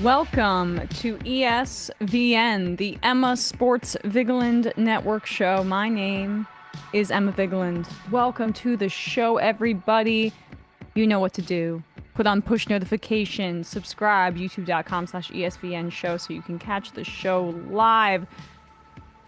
Welcome to ESVN, the Emma Sports Vigeland Network show. My name is Emma Vigeland. Welcome to the show, everybody. You know what to do. Put on push notifications, subscribe, youtube.com/ESVN show so you can catch the show live.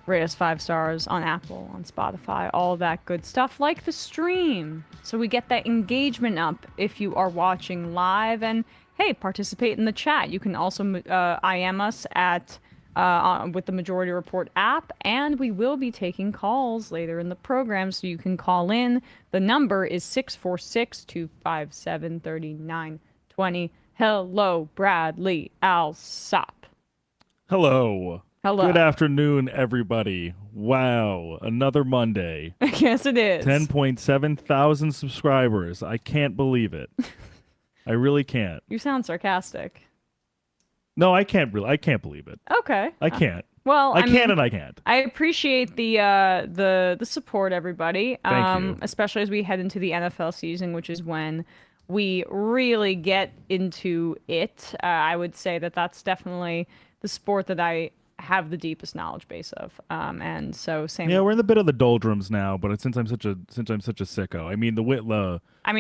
Rate us 5 stars on Apple, on Spotify, all that good stuff, like the stream. So we get that engagement up if you are watching live. And hey, participate in the chat. You can also IM us at with the Majority Report app, and we will be taking calls later in the program, so you can call in. The number is 646-257-3920. Hello, Bradley Alsop. Hello. Hello. Good afternoon, everybody. Wow, another Monday. Yes, it is. 10.7 thousand subscribers. I can't believe it. I really can't. You sound sarcastic. No, I can't believe it. Okay. I can't. Well, I can and I can't. I appreciate the support, everybody. Thank you. Especially as we head into the NFL season, which is when we really get into it. I would say that that's definitely the sport that I have the deepest knowledge base of, and so same. Yeah, we're in the bit of the doldrums now, but since I'm such a sicko, I mean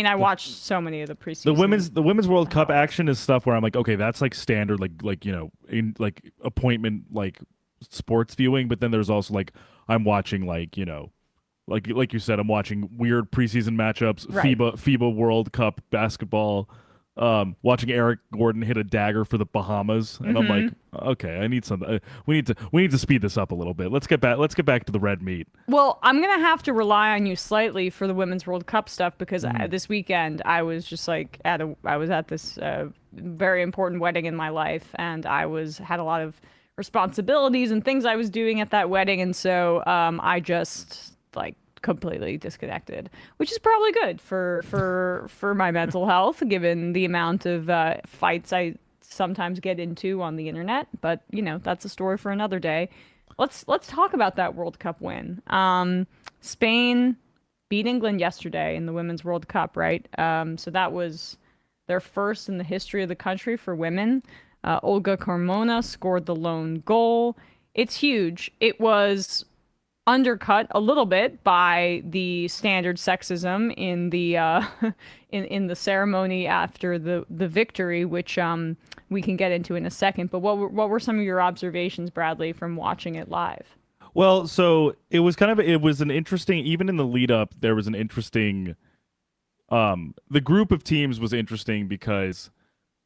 I watched so many of the preseason. the women's World Cup action is stuff where I'm like, okay, that's like standard, like you know, in like appointment like sports viewing, but then there's also like I'm watching like, you know, like you said, I'm watching weird preseason matchups, right. FIBA World Cup basketball. Watching Eric Gordon hit a dagger for the Bahamas, and I'm like, okay, I need something. We need to speed this up a little bit. Let's get back to the red meat. Well, I'm gonna have to rely on you slightly for the Women's World Cup stuff because this weekend I was just like I was at this very important wedding in my life, and had a lot of responsibilities and things I was doing at that wedding, and so I just like completely disconnected, which is probably good for my mental health, given the amount of fights I sometimes get into on the internet. But you know, that's a story for another day. Let's talk about that World Cup win. Spain beat England yesterday in the Women's World Cup, right? So that was their first in the history of the country for women. Olga Carmona scored the lone goal. It's huge. It was undercut a little bit by the standard sexism in the in the ceremony after the victory, which we can get into in a second. But what were some of your observations, Bradley, from watching it live? Well, so it was an interesting, even in the lead up, there was an interesting the group of teams was interesting because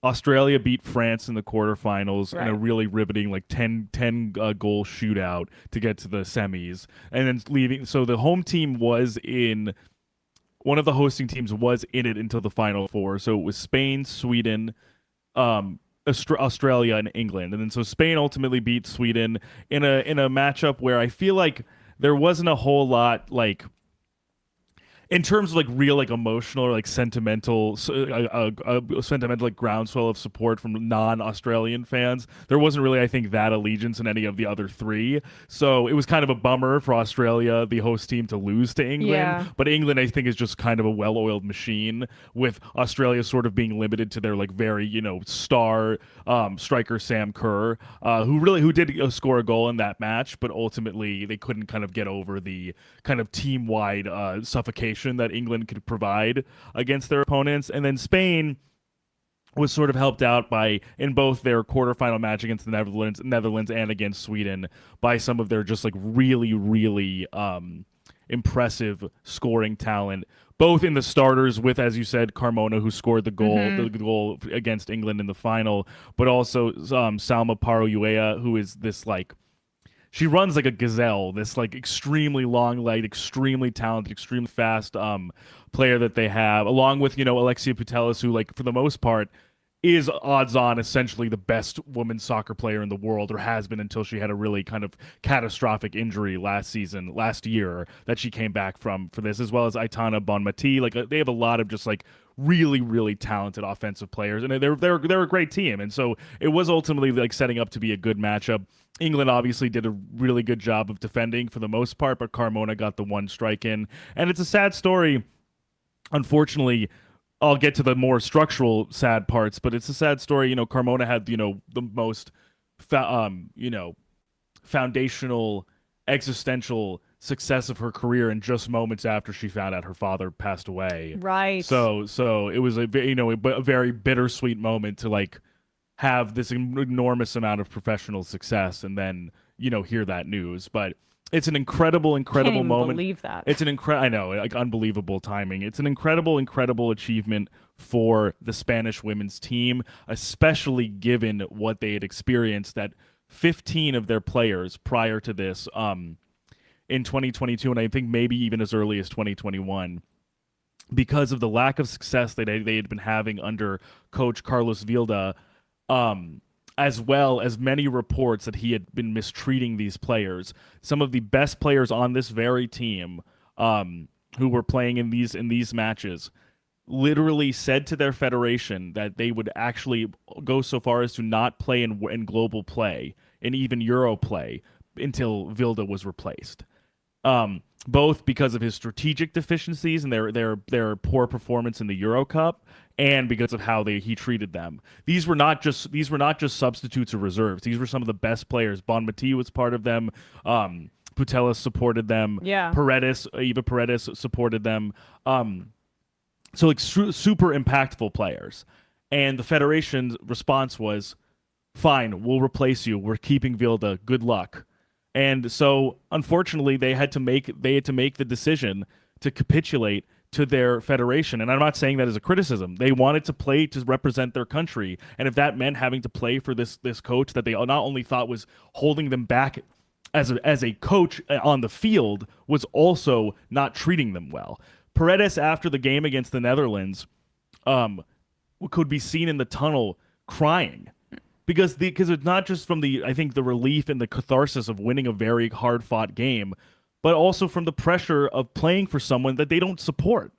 Australia beat France in the quarterfinals in a really riveting, like 10 goal shootout to get to the semis, and then leaving. So the home team one of the hosting teams was in it until the final four. So it was Spain, Sweden, Australia, and England, and then so Spain ultimately beat Sweden in a matchup where I feel like there wasn't a whole lot like, in terms of like real like emotional or like sentimental like groundswell of support from non-Australian fans. There wasn't really, I think, that allegiance in any of the other three. So it was kind of a bummer for Australia, the host team, to lose to England. Yeah. But England, I think, is just kind of a well-oiled machine, with Australia sort of being limited to their like very, you know, star striker Sam Kerr, who did score a goal in that match, but ultimately they couldn't kind of get over the kind of team-wide suffocation that England could provide against their opponents. And then Spain was sort of helped out by, in both their quarterfinal match against the Netherlands and against Sweden, by some of their just like really, really impressive scoring talent, both in the starters with, as you said, Carmona, who scored the goal against England in the final, but also Salma Parouuea, who is this like, she runs like a gazelle, this like extremely long-legged, extremely talented, extremely fast player that they have, along with, you know, Alexia Putellas, who like for the most part is odds-on essentially the best women's soccer player in the world, or has been until she had a really kind of catastrophic injury last year that she came back from for this, as well as Aitana Bonmati. Like they have a lot of just like really, really talented offensive players, and they're a great team. And so it was ultimately like setting up to be a good matchup. England obviously did a really good job of defending for the most part, but Carmona got the one strike in. And it's a sad story, unfortunately. I'll get to the more structural sad parts, but it's a sad story. Carmona had, the most, foundational, existential success of her career in just moments after she found out her father passed away. Right. So it was a very bittersweet moment to like have this enormous amount of professional success and then hear that news. But it's an incredible Can't even moment. believe that. It's I know, like unbelievable timing. It's an incredible achievement for the Spanish women's team, especially given what they had experienced, that 15 of their players prior to this in 2022, and I think maybe even as early as 2021, because of the lack of success that they had been having under coach Carlos Vilda, as well as many reports that he had been mistreating these players. Some of the best players on this very team, who were playing in these matches, literally said to their federation that they would actually go so far as to not play in global play and even Euro play until Vilda was replaced. Both because of his strategic deficiencies and their poor performance in the Euro Cup, and because of how he treated them. These were not just substitutes or reserves. These were some of the best players. Bonmati was part of them. Putellas supported them. Yeah. Eva Paredes supported them. So like super impactful players. And the Federation's response was, fine, we'll replace you. We're keeping Vilda. Good luck. And so, unfortunately, they had to make the decision to capitulate to their federation. And I'm not saying that as a criticism. They wanted to play to represent their country, and if that meant having to play for this coach that they not only thought was holding them back as a coach on the field, was also not treating them well. Paredes, after the game against the Netherlands, could be seen in the tunnel crying. Because it's not just from the relief and the catharsis of winning a very hard-fought game, but also from the pressure of playing for someone that they don't support,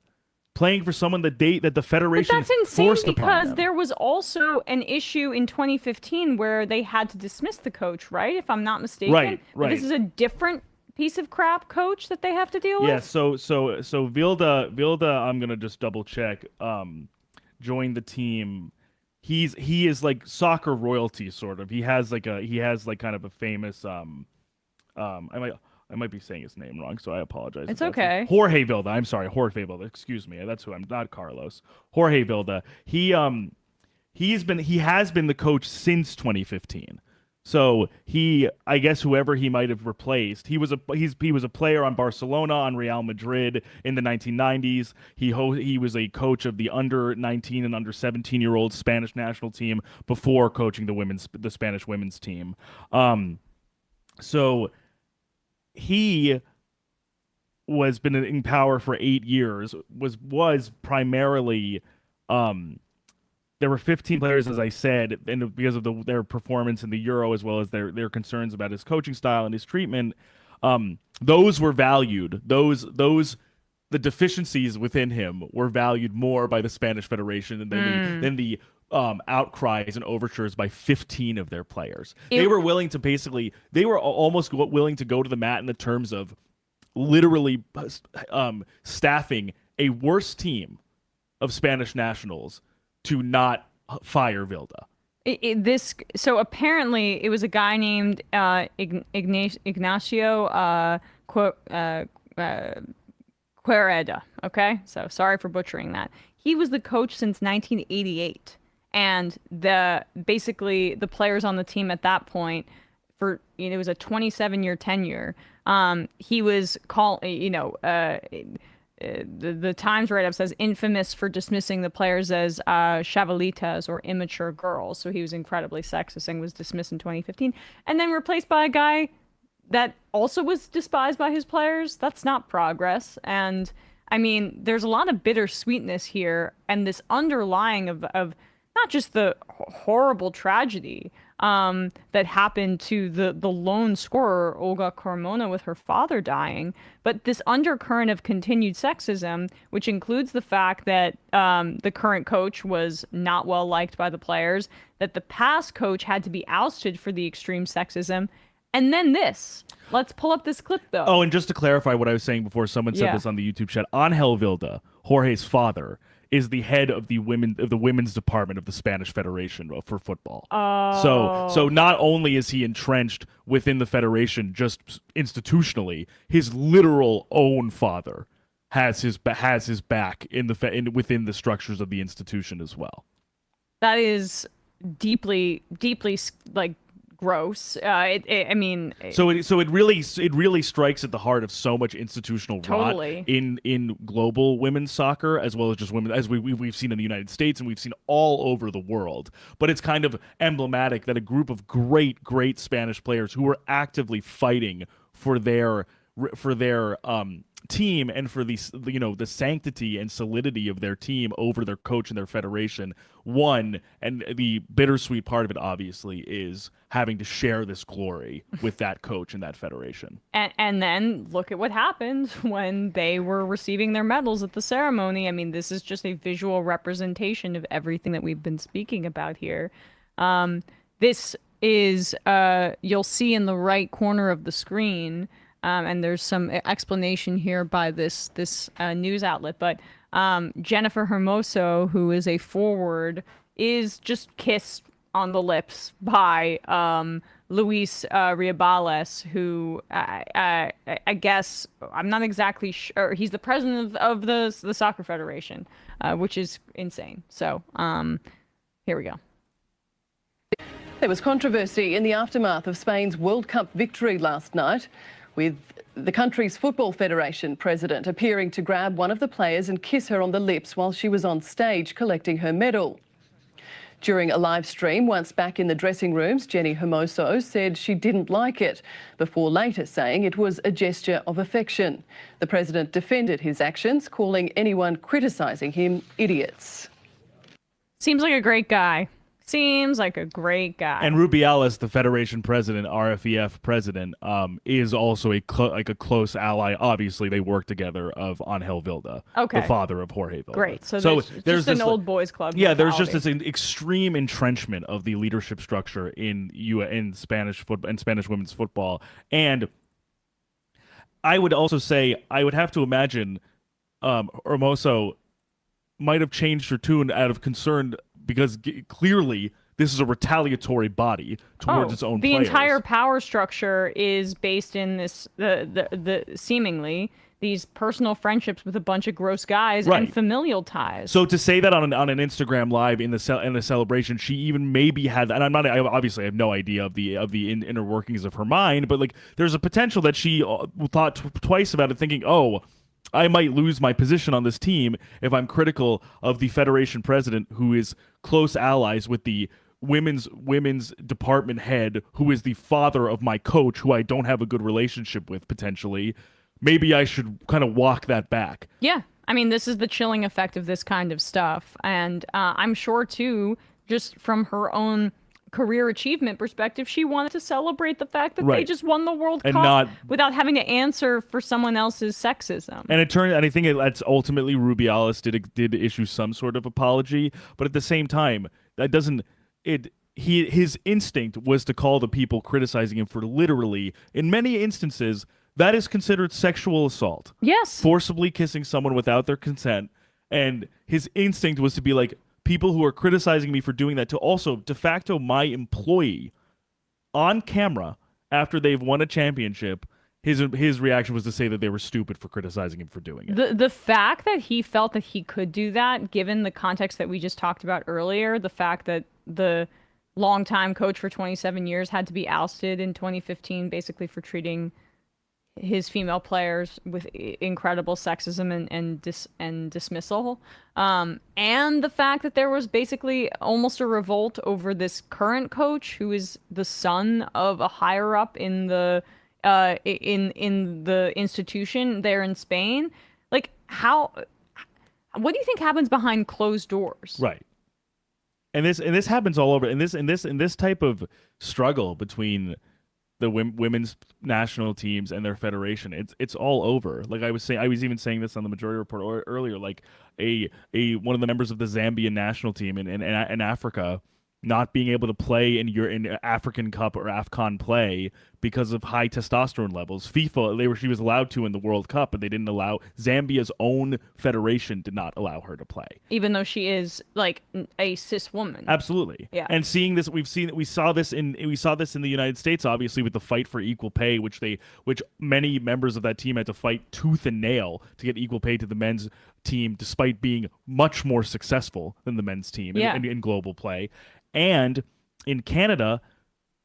playing for someone that the federation But that's insane forced upon because them. there was also an issue in 2015 where they had to dismiss the coach, right? If I'm not mistaken. Right. But this is a different piece of crap coach that they have to deal with. Yeah. So Vilda, I'm gonna just double check. Joined the team. He is like soccer royalty, sort of. He has kind of a famous I might be saying his name wrong, so I apologize. It's okay. Jorge Vilda. I'm sorry, Jorge Vilda. Excuse me. That's who I'm not. Carlos. Jorge Vilda. He has been the coach since 2015. So I guess whoever he might have replaced, he was a player on Barcelona, on Real Madrid in the 1990s. He was a coach of the under 19 and under 17-year-old Spanish national team before coaching the Spanish women's team. So he was been in power for 8 years. Was primarily. There were 15 players, as I said, and because of their performance in the Euro, as well as their concerns about his coaching style and his treatment, those were valued. The deficiencies within him were valued more by the Spanish Federation than the outcries and overtures by 15 of their players. They were almost willing to go to the mat in the terms of literally staffing a worse team of Spanish nationals to not fire Vilda. So apparently it was a guy named Ignacio Quereda. Okay, so sorry for butchering that. He was the coach since 1988, and basically the players on the team at that point, it was a 27-year tenure. He was the Times write-up says infamous for dismissing the players as chavalitas or immature girls. So he was incredibly sexist and was dismissed in 2015, and then replaced by a guy that also was despised by his players. That's not progress. And I mean, there's a lot of bittersweetness here, and this underlying of not just the horrible tragedy that happened to the lone scorer, Olga Carmona, with her father dying, but this undercurrent of continued sexism, which includes the fact that the current coach was not well liked by the players, that the past coach had to be ousted for the extreme sexism, and then this. Let's pull up this clip, though. Oh, and just to clarify what I was saying before, someone said this on the YouTube chat. Angel Vilda, Jorge's father, is the head of the women's department of the Spanish Federation for football. So not only is he entrenched within the federation just institutionally, his literal own father has his back within the structures of the institution as well. That is deeply like gross. I mean, so it really strikes at the heart of so much institutional rot in global women's soccer, as well as just women, as we've seen in the United States and we've seen all over the world. But it's kind of emblematic that a group of great Spanish players who were actively fighting for their team and for the sanctity and solidity of their team over their coach and their federation won, and the bittersweet part of it obviously is having to share this glory with that coach and that federation. And then look at what happened when they were receiving their medals at the ceremony. I mean, this is just a visual representation of everything that we've been speaking about here. This is you'll see in the right corner of the screen. And there's some explanation here by this news outlet, but Jennifer Hermoso, who is a forward, is just kissed on the lips by Luis Riobales, who I guess I'm not exactly sure. He's the president of the Soccer Federation, which is insane. So here we go. There was controversy in the aftermath of Spain's World Cup victory last night, with the country's football federation president appearing to grab one of the players and kiss her on the lips while she was on stage collecting her medal. During a live stream, once back in the dressing rooms, Jenny Hermoso said she didn't like it, before later saying it was a gesture of affection. The president defended his actions, calling anyone criticising him idiots. Seems like a great guy. Seems like a great guy. And Rubiales, the Federation president, RFEF president, is also a close ally. Obviously, they work together of Angel Vilda, the father of Jorge Vilda. Great. So there's just an old boys club. Yeah, there's just this extreme entrenchment of the leadership structure in Spanish football and Spanish women's football. And I would also say, I would have to imagine Hermoso might have changed her tune out of concern, because clearly this is a retaliatory body towards its own players. The entire power structure is based in this the seemingly these personal friendships with a bunch of gross guys and familial ties. So to say that on an Instagram live in the celebration, she even maybe had, and I obviously have no idea of the inner workings of her mind, but like there's a potential that she thought twice about it, thinking, oh, I might lose my position on this team if I'm critical of the federation president, who is close allies with the women's department head, who is the father of my coach, who I don't have a good relationship with potentially. Maybe I should kind of walk that back. Yeah. I mean, this is the chilling effect of this kind of stuff. And I'm sure, too, just from her own career achievement perspective, she wanted to celebrate the fact that they just won the World Cup without having to answer for someone else's sexism. And I think that's ultimately Rubiales did issue some sort of apology, but at the same time, that doesn't his instinct was to call the people criticizing him for literally, in many instances, that is considered sexual assault. Yes. Forcibly kissing someone without their consent, and his instinct was to be like, people who are criticizing me for doing that, to also de facto my employee on camera after they've won a championship, his reaction was to say that they were stupid for criticizing him for doing it. The fact that he felt that he could do that, given the context that we just talked about earlier, the fact that the longtime coach for 27 years had to be ousted in 2015 basically for treating his female players with incredible sexism and dismissal, and the fact that there was basically almost a revolt over this current coach, who is the son of a higher up in the institution there in Spain. Like, what do you think happens behind closed doors? Right. And this happens all over. In this type of struggle between the women's national teams and their federation, it's all over. Like I was even saying this on the Majority Report earlier. Like one of the members of the Zambian national team in Africa not being able to play in African Cup or AFCON play because of high testosterone levels. She was allowed to in the World Cup, but they didn't allow. Zambia's own federation did not allow her to play, even though she is like a cis woman. Absolutely. Yeah. And seeing this, we saw this in the United States, obviously, with the fight for equal pay, which many members of that team had to fight tooth and nail to get equal pay to the men's team, despite being much more successful than the men's team in global play. And in Canada,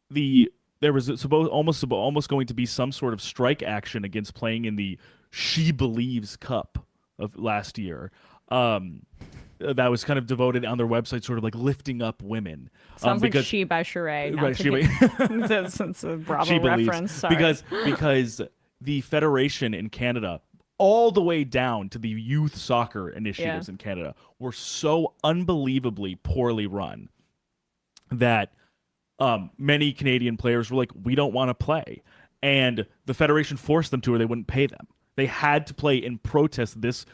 there was almost going to be some sort of strike action against playing in the She Believes Cup of last year. That was kind of devoted on their website, sort of like lifting up women. Sounds like She by Sheree. Right, That's a Bravo reference. Sorry. Because the federation in Canada, all the way down to the youth soccer initiatives in Canada, were so unbelievably poorly run that many Canadian players were like, we don't want to play. And the federation forced them to, or they wouldn't pay them. They had to play in protest this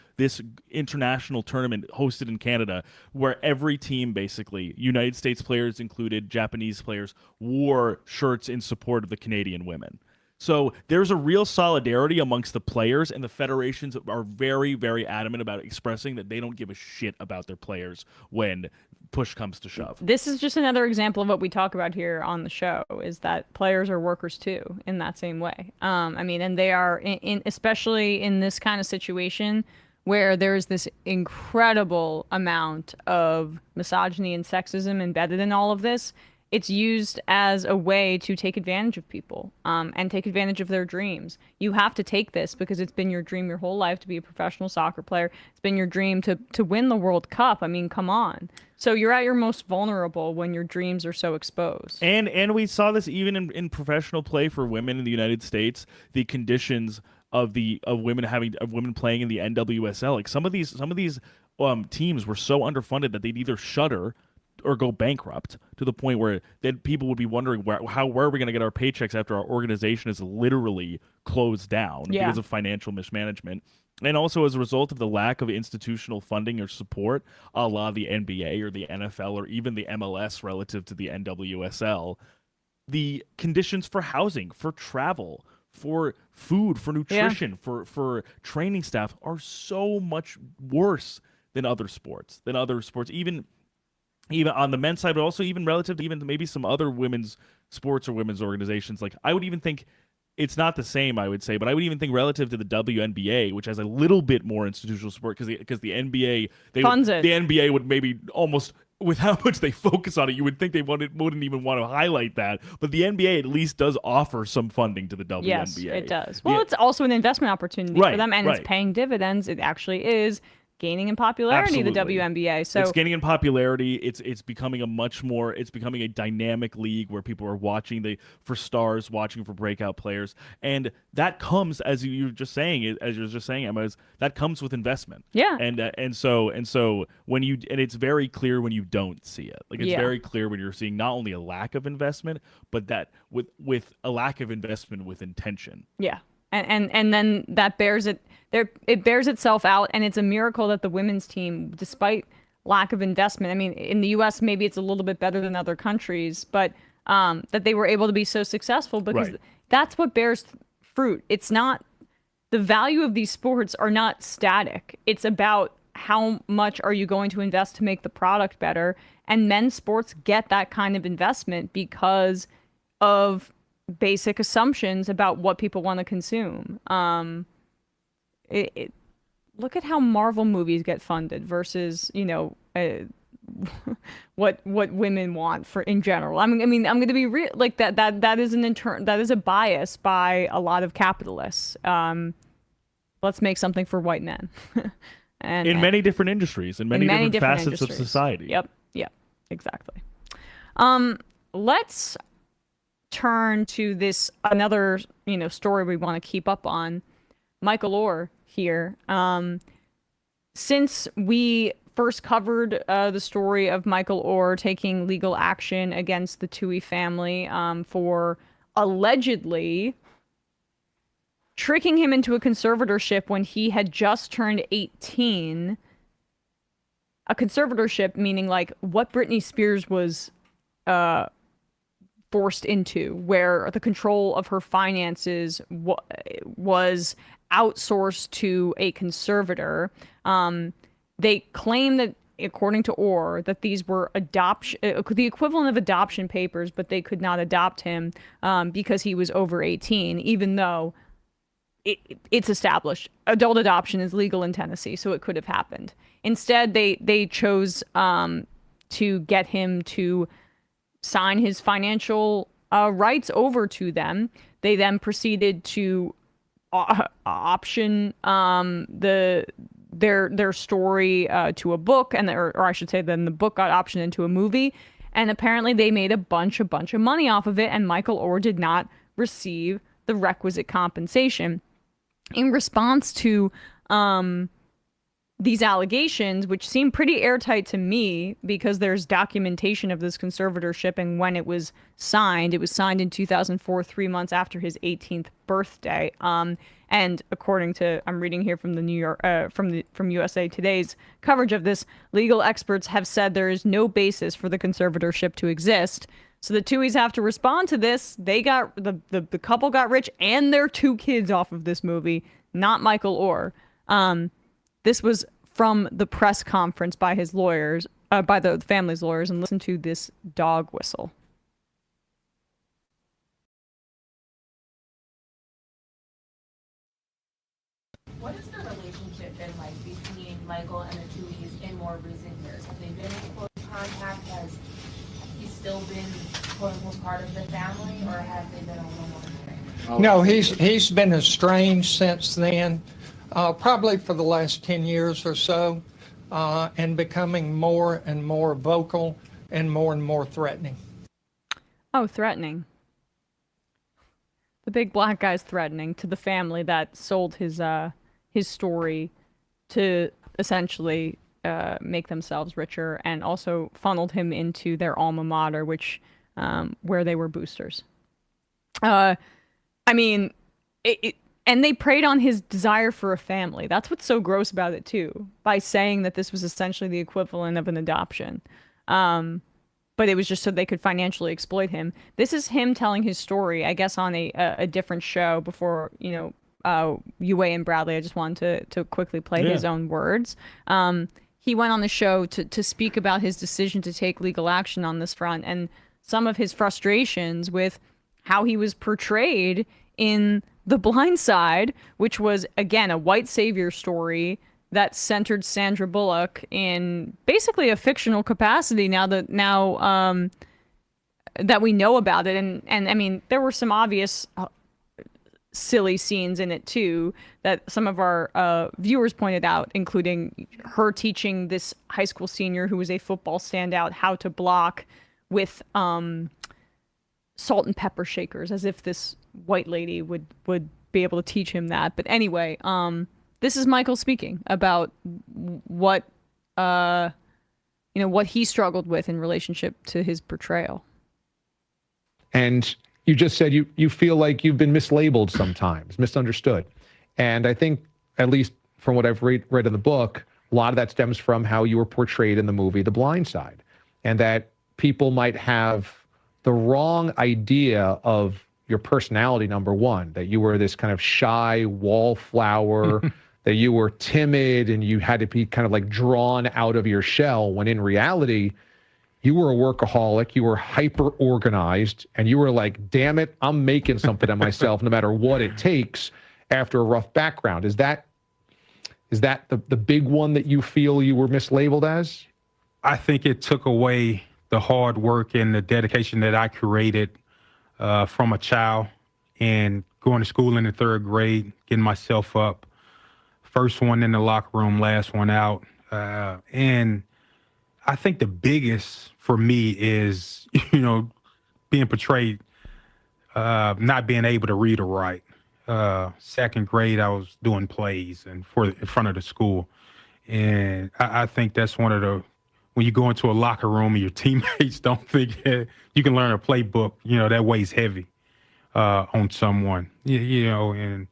international tournament hosted in Canada, where every team, basically, United States players included, Japanese players, wore shirts in support of the Canadian women. So there's a real solidarity amongst the players, and the federations are very, very adamant about expressing that they don't give a shit about their players when push comes to shove. This is just another example of what we talk about here on the show, is that players are workers too, in that same way. And they are, especially in this kind of situation where there's this incredible amount of misogyny and sexism embedded in all of this. It's used as a way to take advantage of people and take advantage of their dreams. You have to take this because it's been your dream your whole life to be a professional soccer player. It's been your dream to win the World Cup. I mean, come on. So you're at your most vulnerable when your dreams are so exposed. And we saw this even in professional play for women in the United States. The conditions of women playing in the NWSL, like some of these teams were so underfunded that they'd either shutter or go bankrupt, to the point where then people would be wondering where are we going to get our paychecks after our organization is literally closed down because of financial mismanagement. And also as a result of the lack of institutional funding or support, a la the NBA or the NFL or even the MLS relative to the NWSL, the conditions for housing, for travel, for food, for nutrition, for training staff are so much worse than other sports, even on the men's side, but also even relative to even maybe some other women's sports or women's organizations. Like, I would even think it's not the same, I would say, but I would even think relative to the WNBA, which has a little bit more institutional support, because the NBA funds it. The NBA would maybe almost, with how much they focus on it, you would think they wouldn't even want to highlight that. But the NBA at least does offer some funding to the WNBA. Yes, it does. Well, it's also an investment opportunity for them, and it's paying dividends. It actually is gaining in popularity. Absolutely. The WNBA. So it's gaining in popularity. It's becoming it's becoming a dynamic league where people are watching for stars, watching for breakout players, and that comes, as you were just saying, Emma, that comes with investment. Yeah. And so when it's very clear when you don't see it. Like, it's very clear when you're seeing not only a lack of investment, but that with a lack of investment with intention. Yeah. And then that bears itself out, and it's a miracle that the women's team, despite lack of investment, I mean, in the U.S. maybe it's a little bit better than other countries, but that they were able to be so successful because that's what bears fruit. It's not, the value of these sports are not static. It's about how much are you going to invest to make the product better, and men's sports get that kind of investment because of basic assumptions about what people want to consume. Look at how Marvel movies get funded versus, what women want for in general. I'm going to be real. Like that is a bias by a lot of capitalists. Let's make something for white men. in many different industries, in many different facets of society. Yep, exactly. Let's turn to this another story we want to keep up on. Michael Oher here. Since we first covered the story of Michael Oher taking legal action against the Tuohy family for allegedly tricking him into a conservatorship when he had just turned 18. A conservatorship meaning like what Britney Spears was forced into, where the control of her finances was outsourced to a conservator. They claim that, according to Oher, that these were the equivalent of adoption papers, but they could not adopt him because he was over 18, even though it's established adult adoption is legal in Tennessee, so it could have happened. Instead, they chose to get him to sign his financial rights over to them. They then proceeded to option their story to a book, or I should say, then the book got optioned into a movie, and apparently they made a bunch of money off of it, and Michael Oher did not receive the requisite compensation. In response to these allegations, which seem pretty airtight to me because there's documentation of this conservatorship and when it was signed. It was signed in 2004, 3 months after his 18th birthday. And according to, I'm reading here from the New York, from USA Today's coverage of this, legal experts have said there is no basis for the conservatorship to exist. So the Tuohys have to respond to this. They got the couple got rich and their 2 kids off of this movie, not Michael Oher. This was from the press conference by his lawyers, by the family's lawyers, and listen to this dog whistle. What has the relationship been like between Michael and the Tuohys in more recent years? Have they been in close contact? Has he still been, quote unquote, part of the family, or have they been a little more estranged? No, he's been estranged since then, probably for the last 10 years or so, and becoming more and more vocal and more threatening. Oh, threatening. The big black guy's threatening to the family that sold his story to essentially make themselves richer, and also funneled him into their alma mater, which where they were boosters. I mean, and they preyed on his desire for a family. That's what's so gross about it too, by saying that this was essentially the equivalent of an adoption. But it was just so they could financially exploit him. This is him telling his story, I guess, on a different show before, Uwe and Bradley. I just wanted to quickly play his own words. He went on the show to speak about his decision to take legal action on this front and some of his frustrations with how he was portrayed in The Blindside, which was, again, a white savior story that centered Sandra Bullock in basically a fictional capacity now that we know about it. And I mean, there were some obvious silly scenes in it too that some of our viewers pointed out, including her teaching this high school senior who was a football standout how to block with salt and pepper shakers, as if this white lady would be able to teach him that. But anyway, this is Michael speaking about what what he struggled with in relationship to his portrayal. And you just said you feel like you've been mislabeled sometimes, misunderstood. And I think, at least from what I've read in the book, a lot of that stems from how you were portrayed in the movie The Blindside, and that people might have the wrong idea of your personality, number one, that you were this kind of shy wallflower, that you were timid and you had to be kind of like drawn out of your shell, when in reality, you were a workaholic, you were hyper organized, and you were like, damn it, I'm making something of myself no matter what it takes after a rough background. Is that the big one that you feel you were mislabeled as? I think it took away the hard work and the dedication that I created from a child, and going to school in the 3rd grade, getting myself up. First one in the locker room, last one out. And I think the biggest for me is, being portrayed, not being able to read or write. 2nd grade, I was doing plays in front of the school. And I think that's one of the, when you go into a locker room and your teammates don't think you can learn a playbook, that weighs heavy on someone, and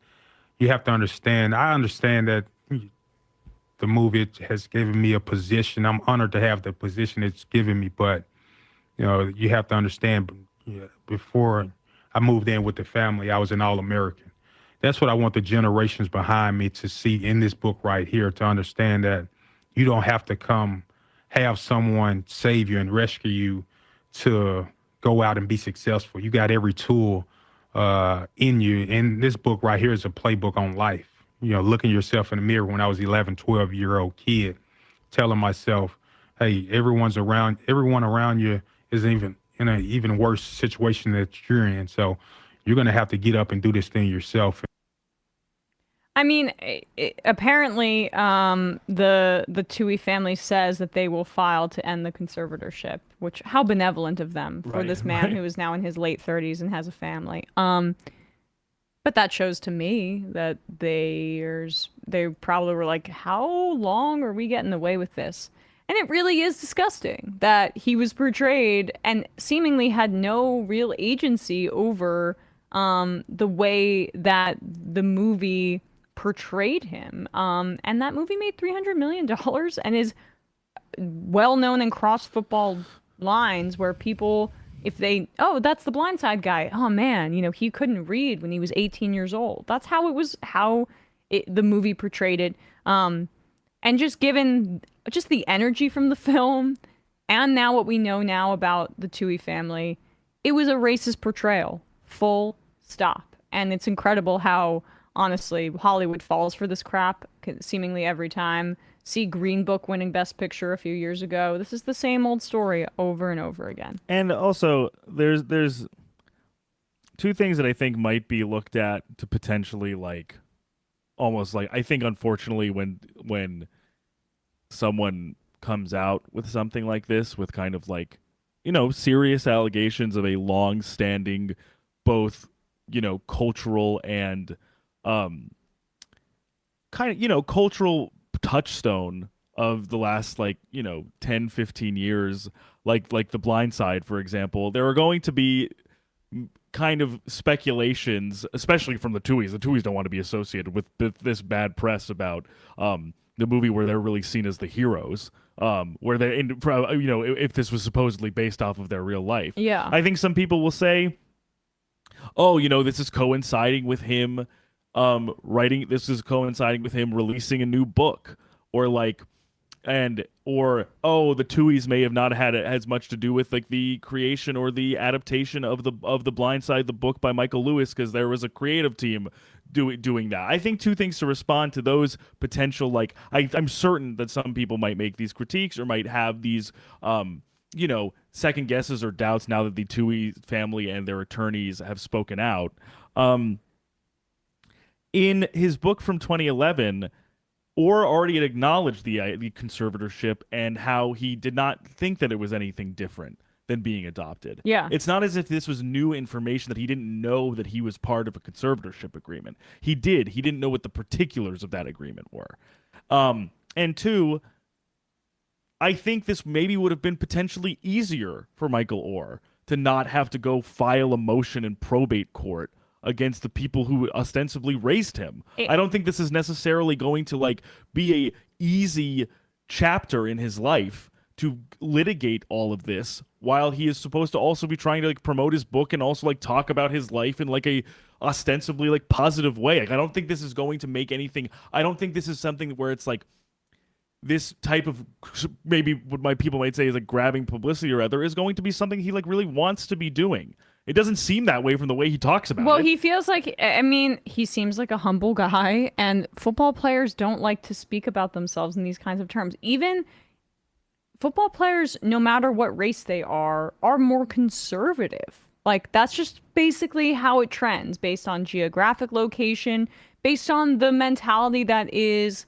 you have to understand. I understand that the movie has given me a position. I'm honored to have the position it's given me, but, you have to understand, Yeah, before I moved in with the family, I was an All-American. That's what I want the generations behind me to see in this book right here, to understand that you don't have to have someone save you and rescue you to go out and be successful. You got every tool in you. And this book right here is a playbook on life. You know, looking yourself in the mirror when I was 11, 12-year-old kid, telling myself, hey, everyone around you is even in an even worse situation that you're in. So you're going to have to get up and do this thing yourself. I mean, apparently, the Tuohy family says that they will file to end the conservatorship, which, how benevolent of them for this man who is now in his late 30s and has a family. But that shows to me that they probably were like, how long are we getting away with this? And it really is disgusting that he was portrayed and seemingly had no real agency over the way that the movie portrayed him. And that movie made $300 million and is well known in cross football lines where people, if they, oh, that's the Blindside guy. Oh man, you know, he couldn't read when he was 18 years old. That's how it was, the movie portrayed it. And just given just the energy from the film and now what we know now about the Tuohy family, it was a racist portrayal, full stop. And it's incredible how, honestly, Hollywood falls for this crap seemingly every time. See Green Book winning Best Picture a few years ago. This is the same old story over and over again. And also, there's two things that I think might be looked at to potentially almost I think unfortunately when someone comes out with something like this with kind of serious allegations of a long-standing both cultural and cultural touchstone of the last 10 15 years, like the Blindside, for example, there are going to be kind of speculations, especially from the Tuohys. The Tuohys don't want to be associated with this bad press about the movie where they're really seen as the heroes, where they, if this was supposedly based off of their real life. Yeah. I think some people will say, oh, this is coinciding with him writing, this is coinciding with him releasing a new book, or the Tuohys may have not had as much to do with the creation or the adaptation of the Blindside, the book by Michael Lewis, because there was a creative team doing that. I think two things to respond to those potential, I'm certain that some people might make these critiques or might have these second guesses or doubts now that the Tuohy family and their attorneys have spoken out. In his book from 2011, Oher already had acknowledged the conservatorship and how he did not think that it was anything different than being adopted. Yeah. It's not as if this was new information that he didn't know that he was part of a conservatorship agreement. He did. He didn't know what the particulars of that agreement were. And two, I think this maybe would have been potentially easier for Michael Oher to not have to go file a motion in probate court against the people who ostensibly raised him. I don't think this is necessarily going to be a easy chapter in his life to litigate all of this while he is supposed to also be trying to promote his book and also talk about his life in a ostensibly positive way. I don't think this is going to make anything. I don't think this is something where it's this type of, maybe what my people might say is grabbing publicity or other, is going to be something he really wants to be doing. It doesn't seem that way from the way he talks about it. Well, he feels he seems like a humble guy, and football players don't like to speak about themselves in these kinds of terms. Even football players, no matter what race they are more conservative. That's just basically how it trends, based on geographic location, based on the mentality that is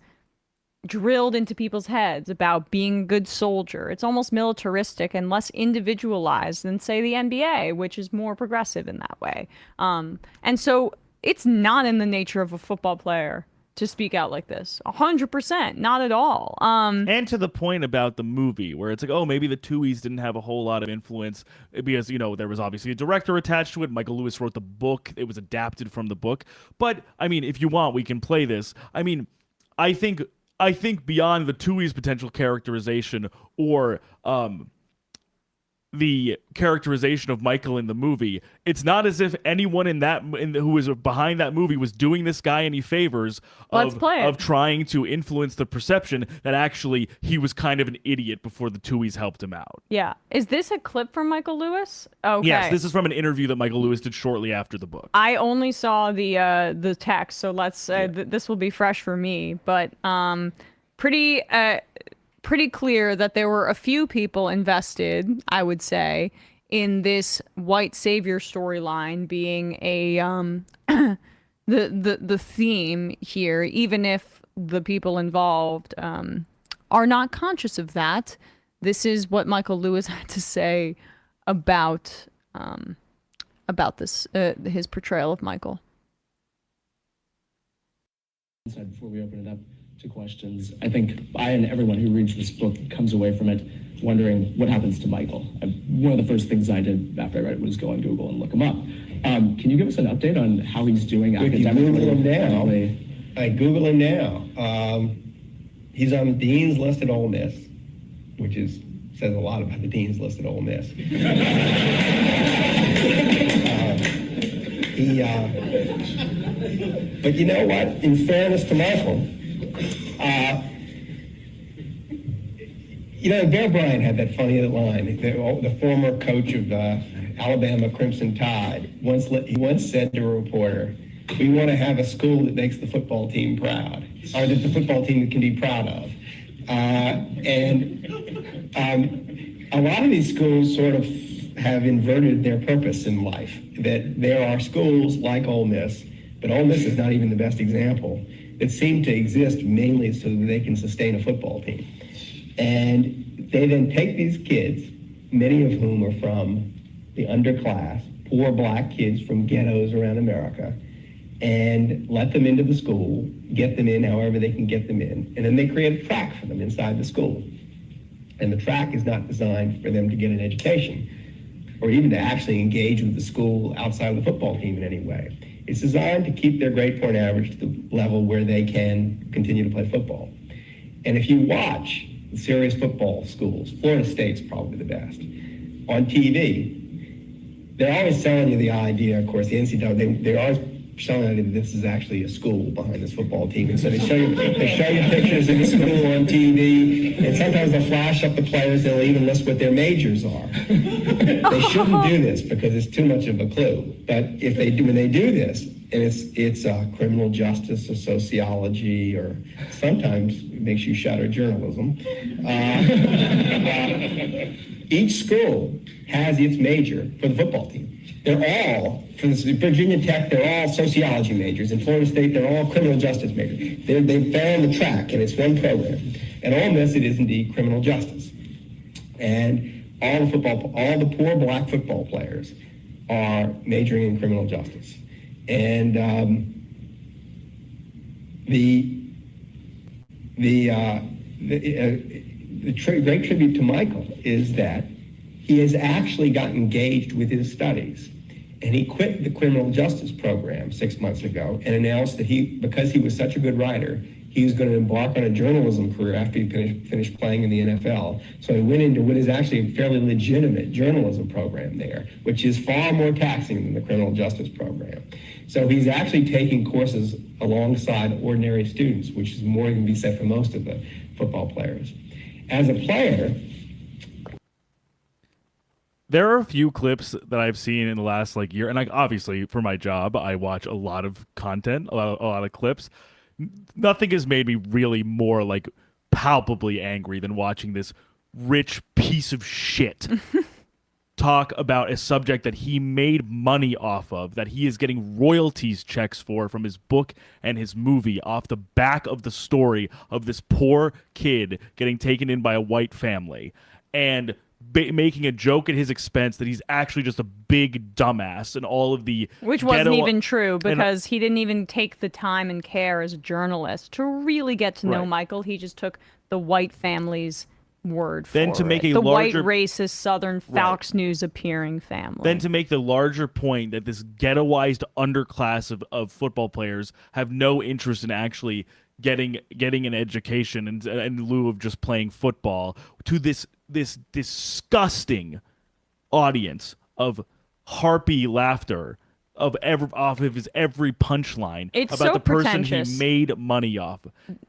drilled into people's heads about being a good soldier. It's almost militaristic and less individualized than, say, the NBA, which is more progressive in that way. And so it's not in the nature of a football player to speak out like this. 100%, not at all. And to the point about the movie, where it's maybe the Tuohys didn't have a whole lot of influence because, there was obviously a director attached to it. Michael Lewis wrote the book. It was adapted from the book. But, if you want, we can play this. I think beyond the Tuohy's potential characterization or the characterization of Michael in the movie, it's not as if anyone who was behind that movie was doing this guy any favors of trying to influence the perception that actually he was kind of an idiot before the Tuohys helped him out. Yeah. Is this a clip from Michael Lewis? Okay. Yes, this is from an interview that Michael Lewis did shortly after the book. I only saw the text, so let's this will be fresh for me, but pretty clear that there were a few people invested, I would say, in this white savior storyline being a the theme here, even if the people involved are not conscious of that. This is what Michael Lewis had to say about this his portrayal of Michael. Before we open it up to questions, I think I and everyone who reads this book comes away from it wondering what happens to Michael. One of the first things I did after I read it was go on Google and look him up. Can you give us an update on how he's doing academically? Google him now. I Google him now. He's on the Dean's List at Ole Miss, which says a lot about the Dean's List at Ole Miss. But you know what? In fairness to Michael, Bear Bryant had that funny line. The former coach of Alabama Crimson Tide once said to a reporter, "We want to have a school that makes the football team proud, or that the football team can be proud of." A lot of these schools sort of have inverted their purpose in life. That there are schools like Ole Miss, but Ole Miss is not even the best example, that seem to exist mainly so that they can sustain a football team. And they then take these kids, many of whom are from the underclass, poor black kids from ghettos around America, and let them into the school, get them in however they can get them in, and then they create a track for them inside the school. And the track is not designed for them to get an education or even to actually engage with the school outside of the football team in any way. It's designed to keep their grade point average to the level where they can continue to play football. And if you watch the serious football schools, Florida State's probably the best, on TV, they're always selling you the idea, of course, the NCAA, they're always showing you that this is actually a school behind this football team. And so they show you pictures of the school on TV, and sometimes they'll flash up the players, they'll even list what their majors are. They shouldn't do this because it's too much of a clue. But if they do, when they do this, and it's criminal justice or sociology, or sometimes it makes you shudder, journalism. Each school has its major for the football team. They're all, for Virginia Tech, they're all sociology majors. In Florida State, they're all criminal justice majors. They found the track, and it's one program. At Ole Miss, it is indeed criminal justice. And all the poor black football players are majoring in criminal justice. And great tribute to Michael is that he has actually gotten engaged with his studies. And he quit the criminal justice program 6 months ago and announced that because he was such a good writer, he was going to embark on a journalism career after he finished playing in the NFL. So he went into what is actually a fairly legitimate journalism program there, which is far more taxing than the criminal justice program. So he's actually taking courses alongside ordinary students, which is more than can be said for most of the football players. As a player, there are a few clips that I've seen in the last year, and obviously for my job, I watch a lot of content, a lot of clips. Nothing has made me really more palpably angry than watching this rich piece of shit talk about a subject that he made money off of, that he is getting royalties checks for from his book and his movie off the back of the story of this poor kid getting taken in by a white family, and making a joke at his expense that he's actually just a big dumbass, and all of the which wasn't even true, because he didn't even take the time and care as a journalist to really get to know Michael. He just took the white family's word for then to make it. a the larger, white racist Southern Fox News appearing family. Then to make the larger point that this ghettoized underclass of football players have no interest in actually getting an education in lieu of just playing football, to this disgusting audience of harpy laughter off of his every punchline It's about so the person pretentious. he made money off.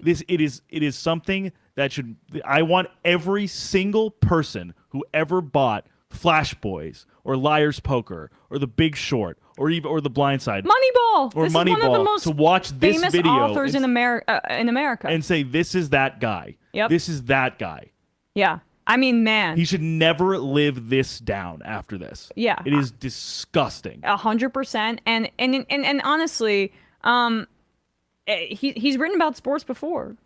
It is something that should. I want every single person who ever bought Flash Boys or Liar's Poker or The Big Short or The Blindside Moneyball. or This is one of the Moneyball most to watch this famous video authors in America. and say, "This is that guy. Yep. This is that guy." Yeah. I mean, man. He should never live this down after this. Yeah. It is disgusting. 100%. And honestly, he's written about sports before,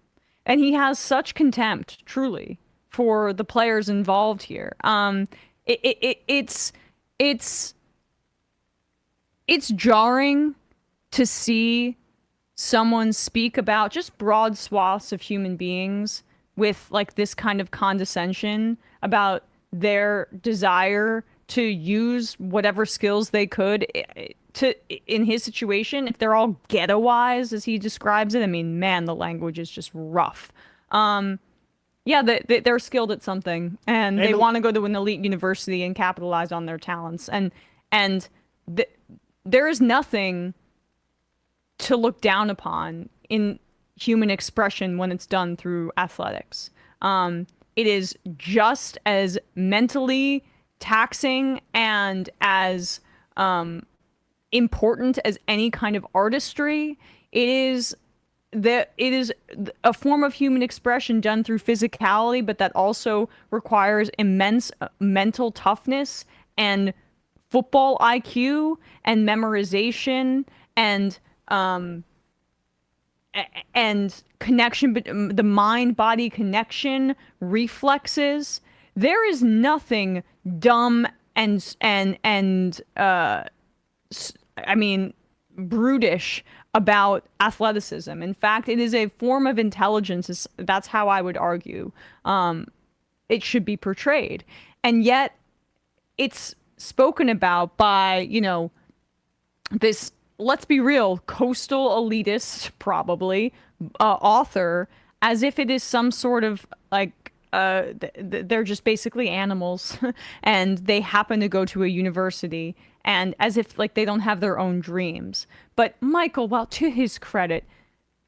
and he has such contempt, truly, for the players involved here. It's jarring to see someone speak about just broad swaths of human beings with like this kind of condescension about their desire to use whatever skills they could to in his situation. If they're all ghettoized as he describes it, I mean, man, the language is just rough. Yeah, they're skilled at something, and they want to go to an elite university and capitalize on their talents. And there is nothing to look down upon in human expression when it's done through athletics. It is just as mentally taxing and as important as any kind of artistry. It is a form of human expression done through physicality, but that also requires immense mental toughness and football IQ and memorization and connection, the mind-body connection, reflexes. There is nothing dumb and I mean, brutish about athleticism. In fact, it is a form of intelligence. That's how I would argue it should be portrayed. And yet it's spoken about by, you know, this, let's be real, coastal elitist, probably, author, as if it is some sort of like, they're just basically animals and they happen to go to a university, and as if like they don't have their own dreams. But Michael, well, to his credit,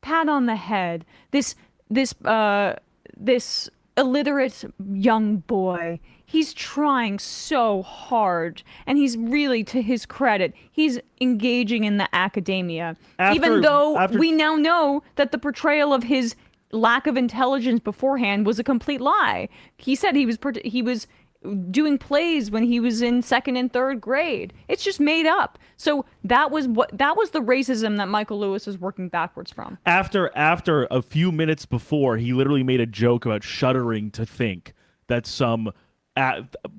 pat on the head, this illiterate young boy, he's trying so hard, and he's really, to his credit, he's engaging in the academia, even though we now know that the portrayal of his lack of intelligence beforehand was a complete lie. He said he was doing plays when he was in second and third grade. It's just made up. So that was the racism that Michael Lewis was working backwards from. After a few minutes before, he literally made a joke about shuddering to think that some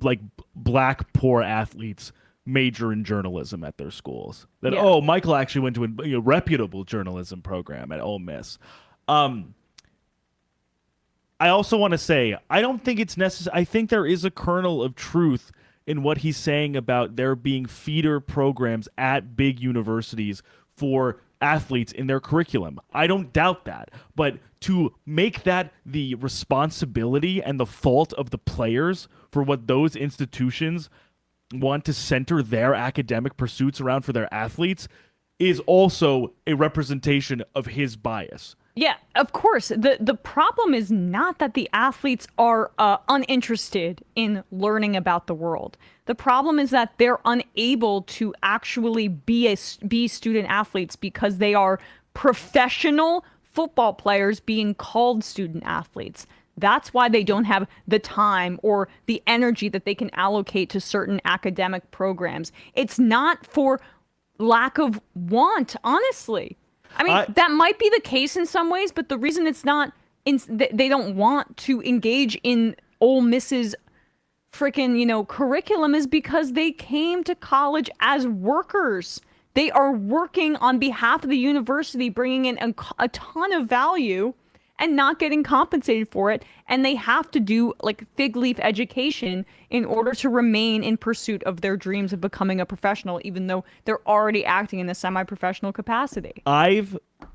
like black poor athletes major in journalism at their schools. That Michael actually went to a reputable journalism program at Ole Miss. I also want to say, I don't think it's necessary. I think there is a kernel of truth in what he's saying about there being feeder programs at big universities for athletes in their curriculum. I don't doubt that. But to make that the responsibility and the fault of the players for what those institutions want to center their academic pursuits around for their athletes is also a representation of his bias. Yeah, of course. The problem is not that the athletes are uninterested in learning about the world. The problem is that they're unable to actually be student athletes because they are professional football players being called student athletes. That's why they don't have the time or the energy that they can allocate to certain academic programs. It's not for lack of want, honestly. I mean, that might be the case in some ways, but the reason it's not, they don't want to engage in Ole Miss's freaking, curriculum is because they came to college as workers. They are working on behalf of the university, bringing in a ton of value and not getting compensated for it. And they have to do like fig leaf education in order to remain in pursuit of their dreams of becoming a professional, even though they're already acting in a semi-professional capacity. I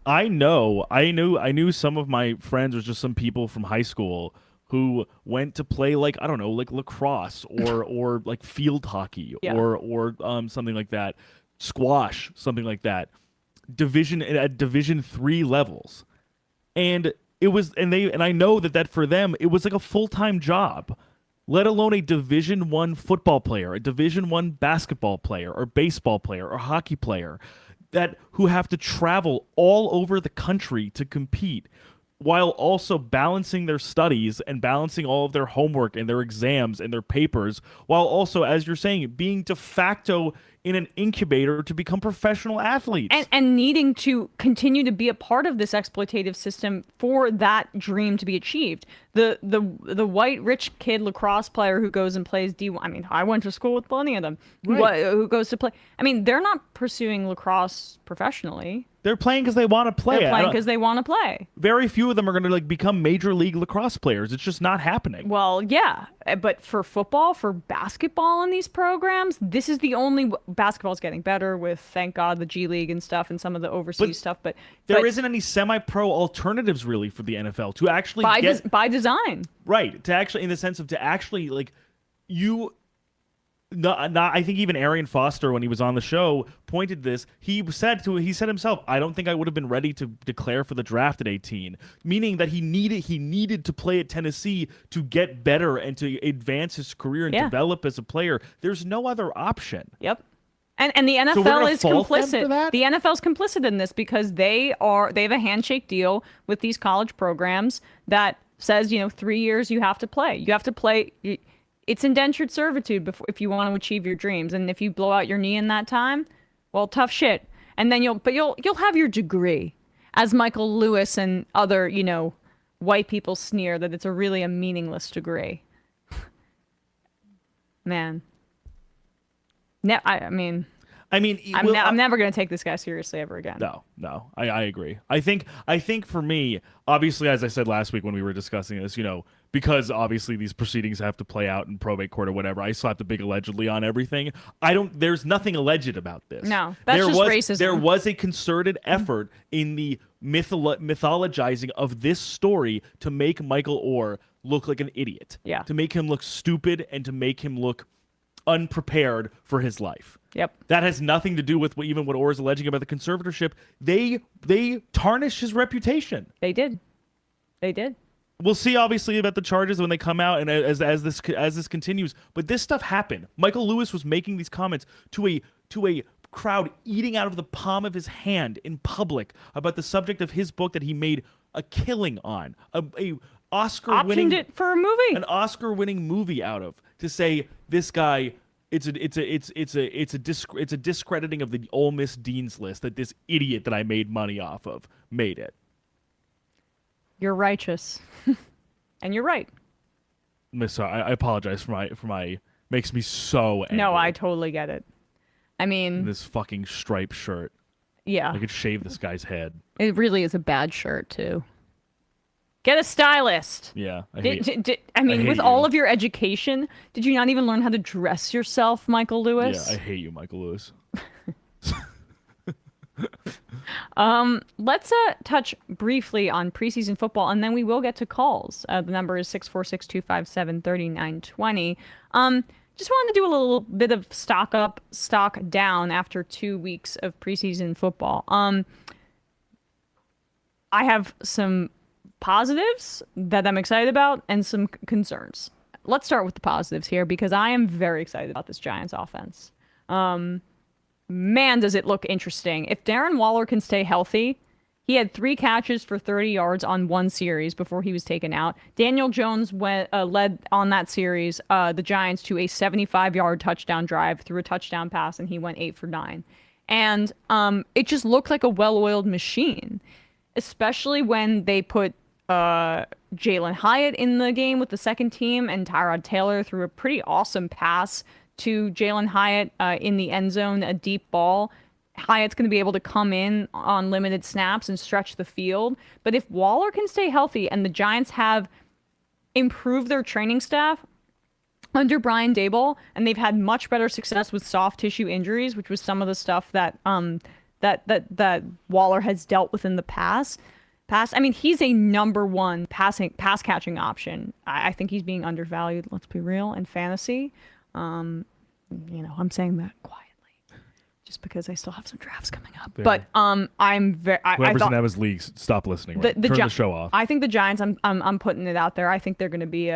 knew some of my friends, or just some people from high school, who went to play like, I don't know, like lacrosse or like field hockey or something like that, squash, something like that, at Division 3 levels. And it was, and I know that for them, it was like a full-time job, let alone a Division 1 football player, a Division 1 basketball player or baseball player or hockey player who have to travel all over the country to compete, while also balancing their studies and balancing all of their homework and their exams and their papers, while also, as you're saying, being de facto in an incubator to become professional athletes. And needing to continue to be a part of this exploitative system for that dream to be achieved. The white rich kid lacrosse player who goes and plays D1. I mean, I went to school with plenty of them. Right. Who goes to play. I mean, they're not pursuing lacrosse professionally. They're playing because they want to play. They're playing because they want to play. Very few of them are going to like become major league lacrosse players. It's just not happening. Well, yeah, but for football, for basketball in these programs, this is the only basketball's getting better with, thank God, the G League and stuff and some of the overseas stuff. But there isn't any semi-pro alternatives really for the NFL to actually by design. Right, to actually, in the sense of to actually like you. Not, I think even Arian Foster, when he was on the show, pointed this. He said himself, I don't think I would have been ready to declare for the draft at 18, meaning that he needed to play at Tennessee to get better and to advance his career and develop as a player. There's no other option. Yep. And the NFL is complicit. The NFL's complicit in this because they have a handshake deal with these college programs that says, 3 years you have to play. You have to play. It's indentured servitude if you want to achieve your dreams, and if you blow out your knee in that time, well, tough shit. And then you'll have your degree, as Michael Lewis and other white people sneer that it's really a meaningless degree. Man, I'm never going to take this guy seriously ever again. No, I agree. I think for me, obviously, as I said last week when we were discussing this, because obviously these proceedings have to play out in probate court or whatever, I slapped a big allegedly on everything. There's nothing alleged about this. No, that's racism. There was a concerted effort in the mythologizing of this story to make Michael Oher look like an idiot. Yeah. To make him look stupid and to make him look unprepared for his life. Yep. That has nothing to do with what Oher is alleging about the conservatorship. They tarnished his reputation. They did. We'll see, obviously, about the charges when they come out and as this continues. But this stuff happened. Michael Lewis was making these comments to a crowd eating out of the palm of his hand in public about the subject of his book that he made a killing on, a Oscar-winning, optioned it for a movie, an Oscar-winning movie out of, to say this guy. It's a discrediting of the Ole Miss Dean's List that this idiot that I made money off of made it. You're righteous, and you're right. Miss, I apologize for my makes me so angry. No, I totally get it. I mean, this fucking striped shirt. Yeah, I could shave this guy's head. It really is a bad shirt too. Get a stylist. Yeah, with all of your education, did you not even learn how to dress yourself, Michael Lewis? Yeah, I hate you, Michael Lewis. Let's touch briefly on preseason football, and then we will get to calls. The number is 646-257-3920. Just wanted to do a little bit of stock up, stock down after 2 weeks of preseason football. I have some positives that I'm excited about and some concerns. Let's start with the positives here because I am very excited about this Giants offense. Man, does it look interesting. If Darren Waller can stay healthy, he had 3 catches for 30 yards on one series before he was taken out. Daniel Jones led on that series the Giants to a 75-yard touchdown drive through a touchdown pass, and he went 8 for 9. And it just looked like a well-oiled machine, especially when they put Jalen Hyatt in the game with the second team, and Tyrod Taylor threw a pretty awesome pass to Jalen Hyatt in the end zone, a deep ball. Hyatt's going to be able to come in on limited snaps and stretch the field. But if Waller can stay healthy and the Giants have improved their training staff under Brian Daboll, and they've had much better success with soft tissue injuries, which was some of the stuff that that Waller has dealt with in the past, pass. I mean, he's a number one pass catching option. I think he's being undervalued. Let's be real in fantasy. I'm saying that quietly, just because I still have some drafts coming up. Fair. But I'm very. Whoever's in Emma's leagues, stop listening. Right? Turn the show off. I think the Giants. I'm putting it out there. I think they're going to be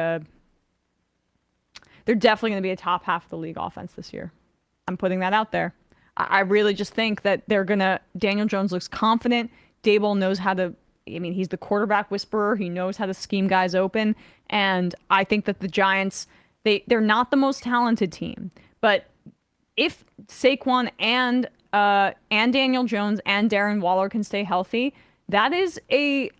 They're definitely going to be a top half of the league offense this year. I'm putting that out there. I really just think that they're going to. Daniel Jones looks confident. Daboll knows how to. I mean, he's the quarterback whisperer. He knows how to scheme guys open. And I think that the Giants, they're not the most talented team, but if Saquon and Daniel Jones and Darren Waller can stay healthy, that is a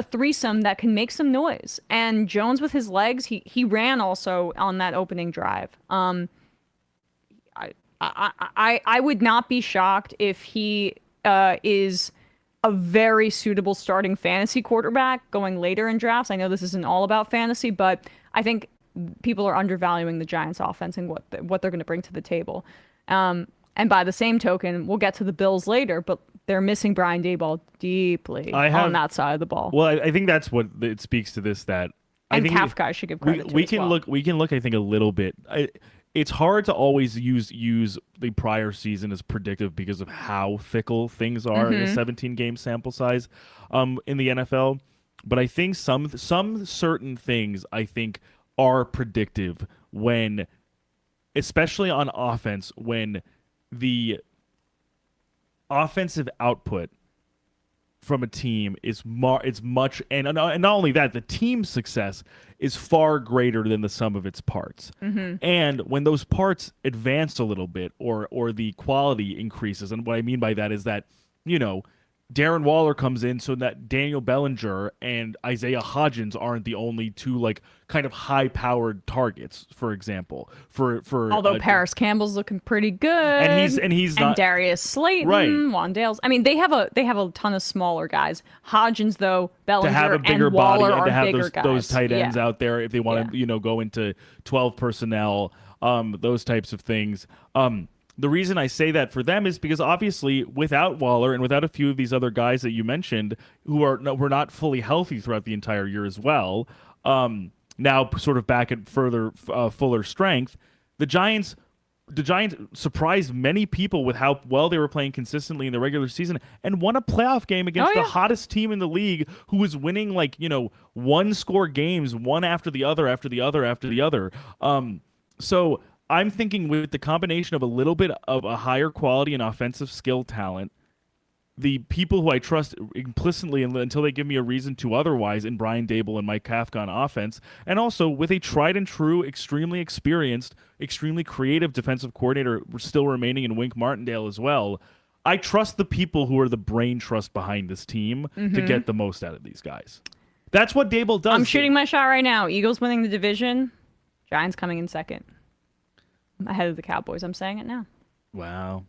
threesome that can make some noise. And Jones with his legs, he ran also on that opening drive. I would not be shocked if he is a very suitable starting fantasy quarterback going later in drafts. I know this isn't all about fantasy, but I think people are undervaluing the Giants offense and what they're going to bring to the table. And by the same token, we'll get to the Bills later, but they're missing Brian Daboll deeply on that side of the ball. Well, I think that's what it speaks to this, that I think Kafka should give credit to we as can well. look, I think, a little bit. It's hard to always use the prior season as predictive because of how fickle things are in a 17-game sample size in the NFL. But I think some certain things I think are predictive when, especially on offense, when the offensive output from a team is much, and not only that, the team's success is far greater than the sum of its parts. And when those parts advance a little bit, or the quality increases, and what I mean by that is that, Darren Waller comes in so that Daniel Bellinger and Isaiah Hodgins aren't the only two kind of high-powered targets, for example. Although Paris Campbell's looking pretty good, and he's not, Darius Slayton, right. Wandale's. I mean, they have a ton of smaller guys. Hodgins, though, Bellinger to have a bigger and Waller body and to have bigger guys. those tight ends out there if they want to go into 12 personnel, those types of things. The reason I say that for them is because obviously without Waller and without a few of these other guys that you mentioned who were not fully healthy throughout the entire year as well, now sort of back at fuller strength, the Giants surprised many people with how well they were playing consistently in the regular season and won a playoff game against the hottest team in the league, who was winning one-score games, one after the other, after the other, after the other. So I'm thinking with the combination of a little bit of a higher quality and offensive skill talent, the people who I trust implicitly until they give me a reason to otherwise in Brian Daboll and Mike Kafka on offense, and also with a tried and true, extremely experienced, extremely creative defensive coordinator still remaining in Wink Martindale as well, I trust the people who are the brain trust behind this team to get the most out of these guys. That's what Daboll does. I'm shooting my shot right now. Eagles winning the division, Giants coming in second. Ahead of the Cowboys. I'm saying it now. Wow.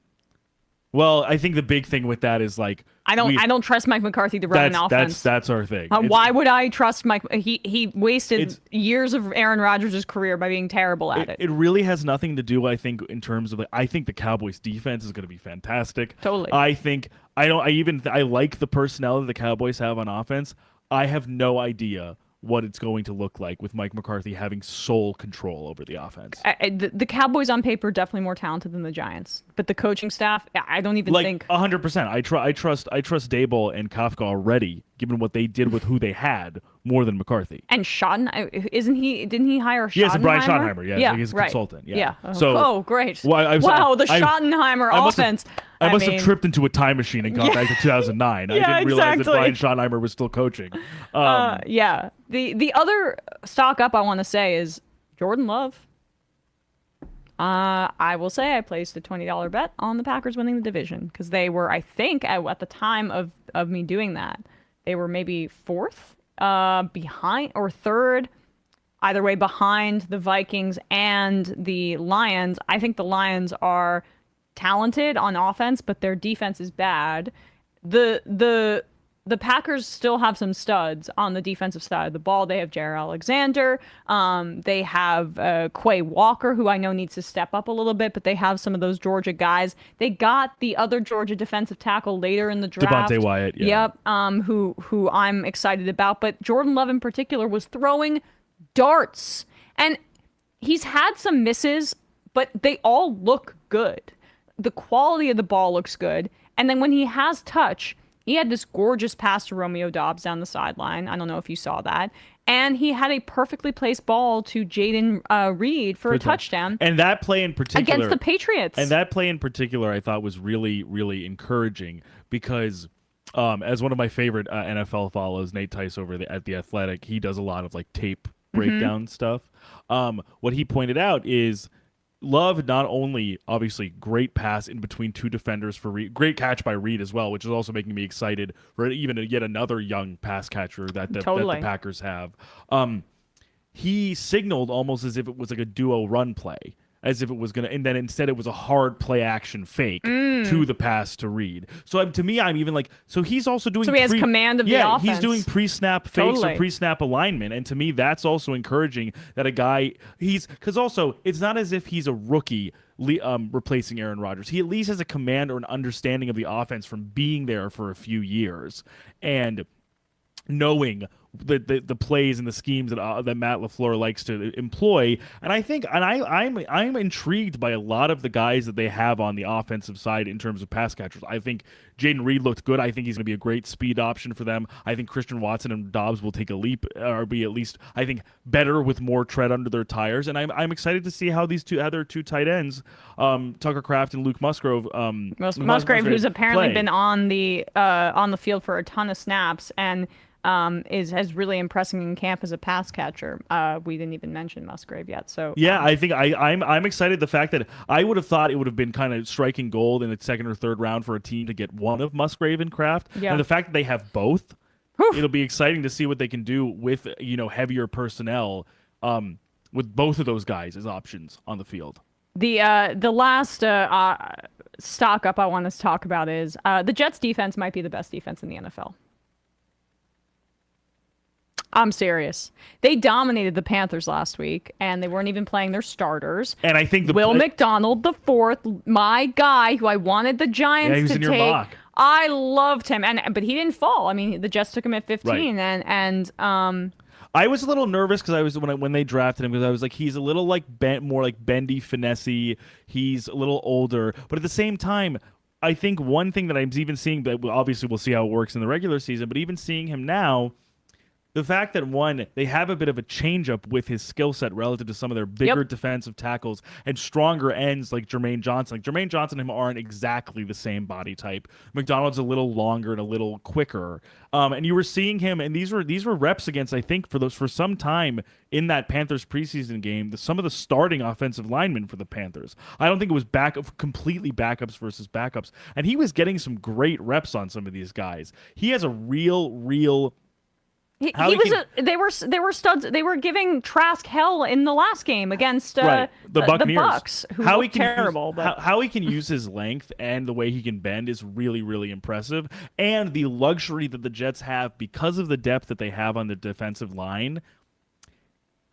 Well, I think the big thing with that is I don't trust Mike McCarthy to run an offense. That's our thing. Why would I trust Mike? He wasted years of Aaron Rodgers' career by being terrible at it. It really has nothing to do, I think, in terms of I think the Cowboys defense is going to be fantastic. Totally. I think I like the personnel that the Cowboys have on offense. I have no idea what it's going to look like with Mike McCarthy having sole control over the offense. The Cowboys on paper are definitely more talented than the Giants, but the coaching staff, I don't even think 100%. I trust Daboll and Kafka already, given what they did with who they had, more than McCarthy. And didn't he hire Schottenheimer? Yes, Brian Schottenheimer. Yeah, he's a consultant. Yeah. So great. Well, the Schottenheimer offense. I must have tripped into a time machine and gone back to 2009. I didn't realize that Brian Schottenheimer was still coaching. The other stock up I want to say is Jordan Love. I will say I placed a $20 bet on the Packers winning the division because they were, I think, at the time of me doing that, they were maybe fourth behind or third, either way, behind the Vikings and the Lions. I think the Lions are talented on offense, but their defense is bad. The the Packers still have some studs on the defensive side of the ball. They have Jair Alexander. They have Quay Walker, who I know needs to step up a little bit, but they have some of those Georgia guys. They got the other Georgia defensive tackle later in the draft. Devontae Wyatt, yeah. Yep. Who I'm excited about. But Jordan Love in particular was throwing darts. And he's had some misses, but they all look good. The quality of the ball looks good. And then when he has touch, he had this gorgeous pass to Romeo Doubs down the sideline. I don't know if you saw that. And he had a perfectly placed ball to Jaden Reed for a touchdown. And that play in particular. Against the Patriots. And that play in particular I thought was really, really encouraging because as one of my favorite NFL follows, Nate Tice over at The Athletic, he does a lot of like tape breakdown stuff. What he pointed out is Love not only obviously great pass in between two defenders for Reed, great catch by Reed as well, which is also making me excited for even yet another young pass catcher that the Packers have. He signaled almost as if it was like a duo run play, as if it was gonna, and then instead it was a hard play action fake to the pass to Reed. So to me, I'm even like, so he's also doing. So he has command of the offense. Yeah, he's doing pre-snap fakes or pre-snap alignment, and to me, that's also encouraging that a guy because also it's not as if he's a rookie replacing Aaron Rodgers. He at least has a command or an understanding of the offense from being there for a few years and knowing the plays and the schemes that Matt LaFleur likes to employ. And I think, and I'm intrigued by a lot of the guys that they have on the offensive side in terms of pass catchers. I think Jaden Reed looked good. I think he's going to be a great speed option for them. I think Christian Watson and Dobbs will take a leap, or be at least, I think, better with more tread under their tires. And I'm excited to see how their two tight ends, Tucker Kraft and Luke Musgrave, Musgrave, who's apparently play. been on the field for a ton of snaps and is really impressing in camp as a pass catcher. We didn't even mention Musgrave yet. So yeah, I think I'm excited. The fact that I would have thought it would have been kind of striking gold in the second or third round for a team to get one of Musgrave and Kraft, and the fact that they have both, it'll be exciting to see what they can do with heavier personnel, with both of those guys as options on the field. The last stock up I want to talk about is the Jets defense might be the best defense in the NFL. I'm serious. They dominated the Panthers last week, and they weren't even playing their starters. And I think Will McDonald the fourth, my guy, who I wanted the Giants to take. Mock. I loved him, but he didn't fall. I mean, the Jets took him at 15, right. and I was a little nervous because I was when they drafted him because I was like, he's a little more like bendy, finessey. He's a little older, but at the same time, I think one thing that I'm even seeing, that obviously we'll see how it works in the regular season, but even seeing him now. The fact that, one, they have a bit of a change-up with his skill set relative to some of their bigger defensive tackles and stronger ends like Jermaine Johnson. Like Jermaine Johnson and him aren't exactly the same body type. McDonald's a little longer and a little quicker. And you were seeing him, and these were reps against, I think, for some time in that Panthers preseason game, some of the starting offensive linemen for the Panthers. I don't think it was completely backups versus backups. And he was getting some great reps on some of these guys. He has a real they were studs. They were giving Trask hell in the last game against the Buccaneers. The Bucks, who looked terrible. How he can use his length and the way he can bend is really, really impressive. And the luxury that the Jets have because of the depth that they have on the defensive line,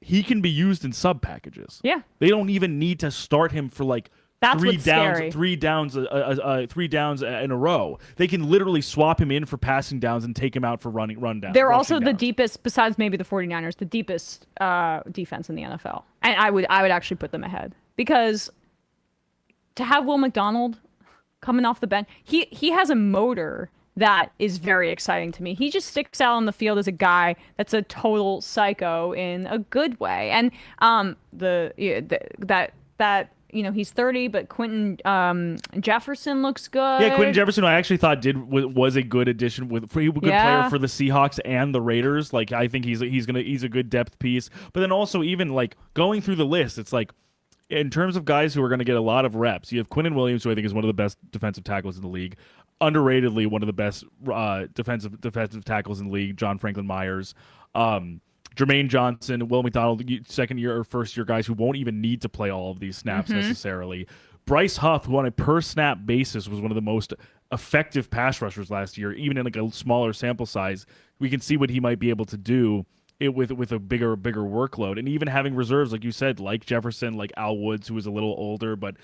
he can be used in sub packages. Yeah, they don't even need to start him for like. That's three downs in a row. They can literally swap him in for passing downs and take him out for run downs. They're also the deepest, besides maybe the 49ers, the deepest defense in the NFL. And I would actually put them ahead. Because to have Will McDonald coming off the bench, he has a motor that is very exciting to me. He just sticks out on the field as a guy that's a total psycho in a good way. And he's 30, but Quentin Jefferson looks good. Yeah, Quentin Jefferson, I actually thought was a good addition player for the Seahawks and the Raiders. Like, I think he's a good depth piece. But then also even like going through the list, it's like in terms of guys who are going to get a lot of reps, you have Quinnen Williams, who I think is one of the best defensive tackles in the league. Underratedly, one of the best defensive tackles in the league, John Franklin Myers. Jermaine Johnson, Will McDonald, second year or first year guys who won't even need to play all of these snaps necessarily. Bryce Huff, who on a per snap basis was one of the most effective pass rushers last year, even in like a smaller sample size. We can see what he might be able to do with a bigger workload, and even having reserves, like you said, like Jefferson, like Al Woods, who is a little older, but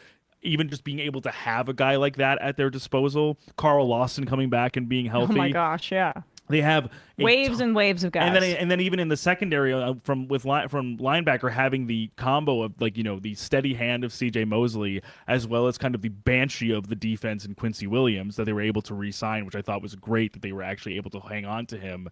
even just being able to have a guy like that at their disposal. Carl Lawson coming back and being healthy. Oh my gosh, yeah. They have waves and waves of guys, and then even in the secondary from linebacker, having the combo of like the steady hand of C.J. Mosley as well as kind of the banshee of the defense in Quincy Williams that they were able to re-sign, which I thought was great that they were actually able to hang on to him.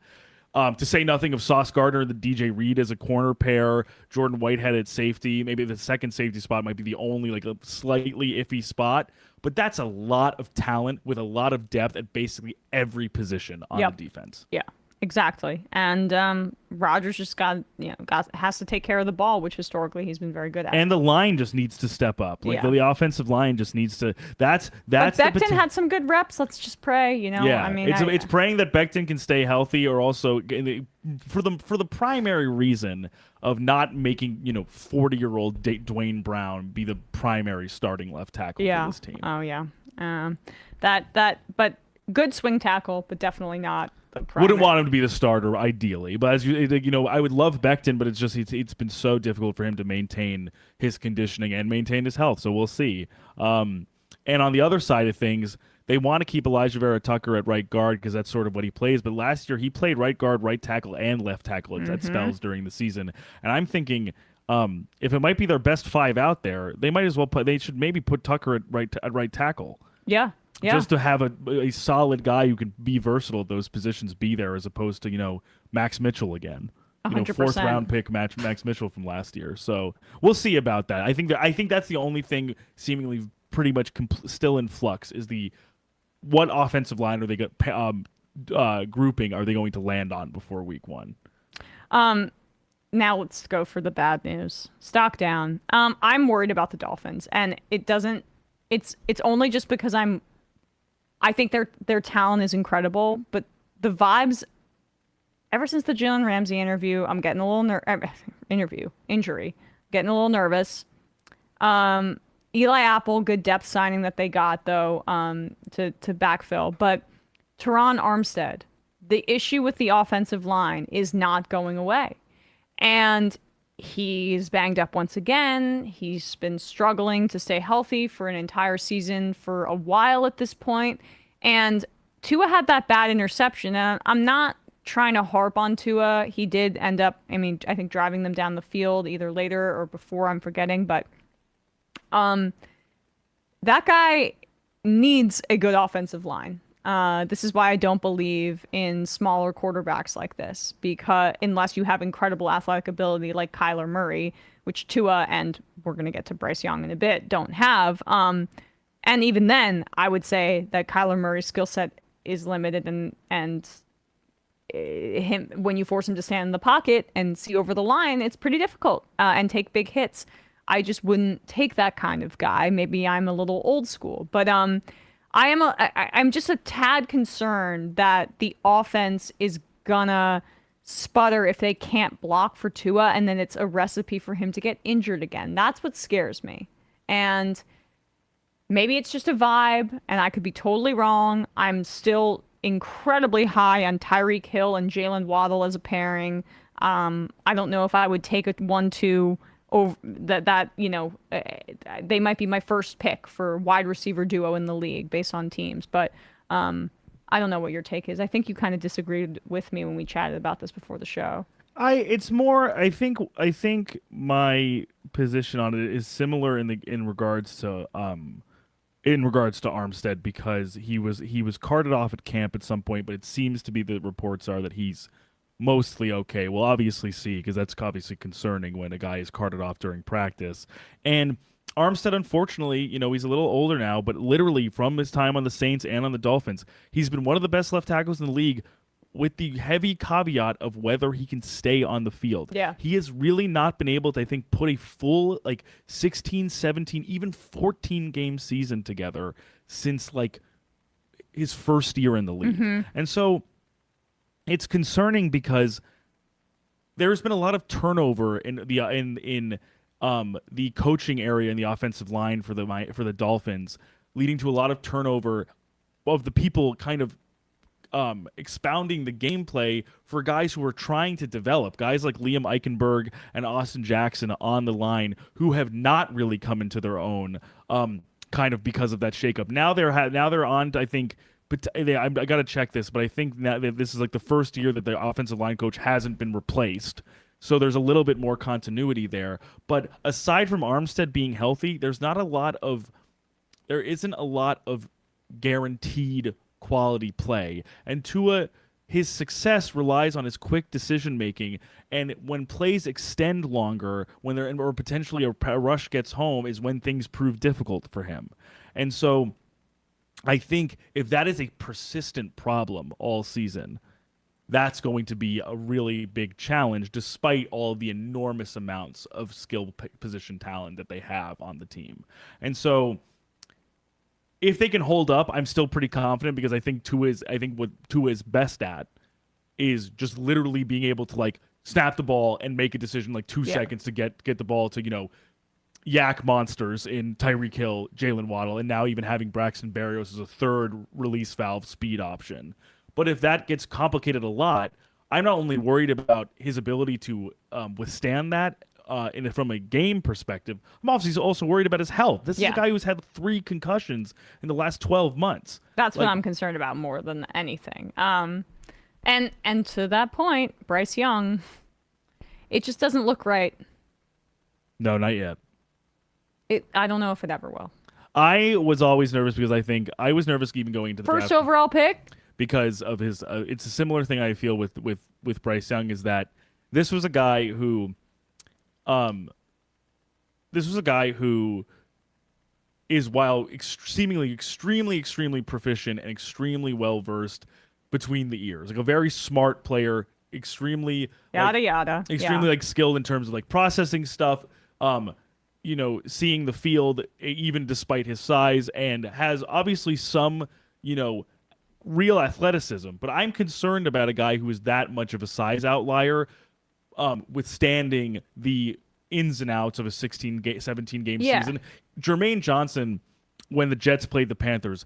To say nothing of Sauce Gardner, the DJ Reed as a corner pair, Jordan Whitehead at safety. Maybe the second safety spot might be the only like a slightly iffy spot, but that's a lot of talent with a lot of depth at basically every position on the defense. Yeah, exactly. And Rodgers just has to take care of the ball, which historically he's been very good at. And the line just needs to step up. Like the offensive line just needs to. That's. But Becton had some good reps. Let's just pray. Yeah, I mean, it's praying that Becton can stay healthy, or also for the primary reason of not making 40-year-old Dwayne Brown be the primary starting left tackle for this team. Oh yeah. But good swing tackle, but definitely not. Wouldn't want him to be the starter ideally, but as I would love Becton, but it's just it's been so difficult for him to maintain his conditioning and maintain his health. So we'll see. And on the other side of things, they want to keep Elijah Vera Tucker at right guard because that's sort of what he plays. But last year he played right guard, right tackle, and left tackle at spells during the season. And I'm thinking, if it might be their best 5 out there, they might as well they should maybe put Tucker at right tackle. Yeah. Yeah. Just to have a solid guy who can be versatile at those positions be there, as opposed to Max Mitchell again, 100%. 4th round pick Max Mitchell from last year. So we'll see about that. I think that's the only thing seemingly pretty much still in flux is what offensive line are they grouping are they going to land on before week 1? Now let's go for the bad news. Stock down. I'm worried about the Dolphins, and it's only just because I think their talent is incredible, but the vibes ever since the Jalen Ramsey interview, I'm getting a little injury, getting a little nervous. Eli Apple, good depth signing that they got though, to backfill, but Teron Armstead, the issue with the offensive line is not going away, and he's banged up once again. He's been struggling to stay healthy for an entire season for a while at this point. And Tua had that bad interception. And I'm not trying to harp on Tua. He did end up, I think driving them down the field either later or before, I'm forgetting. But that guy needs a good offensive line. This is why I don't believe in smaller quarterbacks like this, because unless you have incredible athletic ability like Kyler Murray, which Tua and we're going to get to Bryce Young in a bit don't have. And even then, I would say that Kyler Murray's skill set is limited, and him when you force him to stand in the pocket and see over the line, it's pretty difficult and take big hits. I just wouldn't take that kind of guy. Maybe I'm a little old school, but I'm just a tad concerned that the offense is gonna sputter if they can't block for Tua, and then it's a recipe for him to get injured again. That's what scares me. And maybe it's just a vibe, and I could be totally wrong. I'm still incredibly high on Tyreek Hill and Jalen Waddle as a pairing. I don't know if I would take a 1-2 over that they might be my first pick for wide receiver duo in the league based on teams, but I don't know what your take is. I think you kind of disagreed with me when we chatted about this before the show. I think my position on it is similar in regards to Armstead, because he was carted off at camp at some point, but it seems to be the reports are that he's mostly okay. We'll obviously see, because that's obviously concerning when a guy is carted off during practice. And Armstead, unfortunately, he's a little older now, but literally from his time on the Saints and on the Dolphins, he's been one of the best left tackles in the league, with the heavy caveat of whether he can stay on the field. Yeah. He has really not been able to, I think, put a full 16, 17, even 14 game season together since his first year in the league. Mm-hmm. And so it's concerning because there's been a lot of turnover in the coaching area in the offensive line for the Dolphins, leading to a lot of turnover the people kind of expounding the gameplay for guys who are trying to develop, guys like Liam Eichenberg and Austin Jackson on the line, who have not really come into their own, kind of because of that shakeup. Now they're on. I think, but I got to check this, but I think that this is like the first year that the offensive line coach hasn't been replaced. So there's a little bit more continuity there. But aside from Armstead being healthy, there isn't a lot of guaranteed quality play. And Tua, his success relies on his quick decision making, and when plays extend longer, or potentially a rush gets home, is when things prove difficult for him. And so I think if that is a persistent problem all season, that's going to be a really big challenge, despite all the enormous amounts of skill position talent that they have on the team. And so if they can hold up, I'm still pretty confident, because I think what Tua is best at is just literally being able to like snap the ball and make a decision like 2 seconds to get the ball to, yak monsters in Tyreek Hill, Jalen Waddle, and now even having Braxton Berrios as a third release valve speed option. But if that gets complicated a lot, I'm not only worried about his ability to withstand that from a game perspective, I'm obviously also worried about his health. This is a guy who's had 3 concussions in the last 12 months. That's what I'm concerned about more than anything. And to that point, Bryce Young, it just doesn't look right. No, not yet. I don't know if it ever will. I was always nervous because I was nervous even going into the first draft overall pick because of his. It's a similar thing I feel with Bryce Young, is that this was a guy who is, while seemingly extremely proficient and extremely well versed between the ears, like a very smart player, extremely skilled in terms of like processing stuff, seeing the field even despite his size, and has obviously some, real athleticism. But I'm concerned about a guy who is that much of a size outlier, withstanding the ins and outs of a 17 game season. Jermaine Johnson, when the Jets played the Panthers,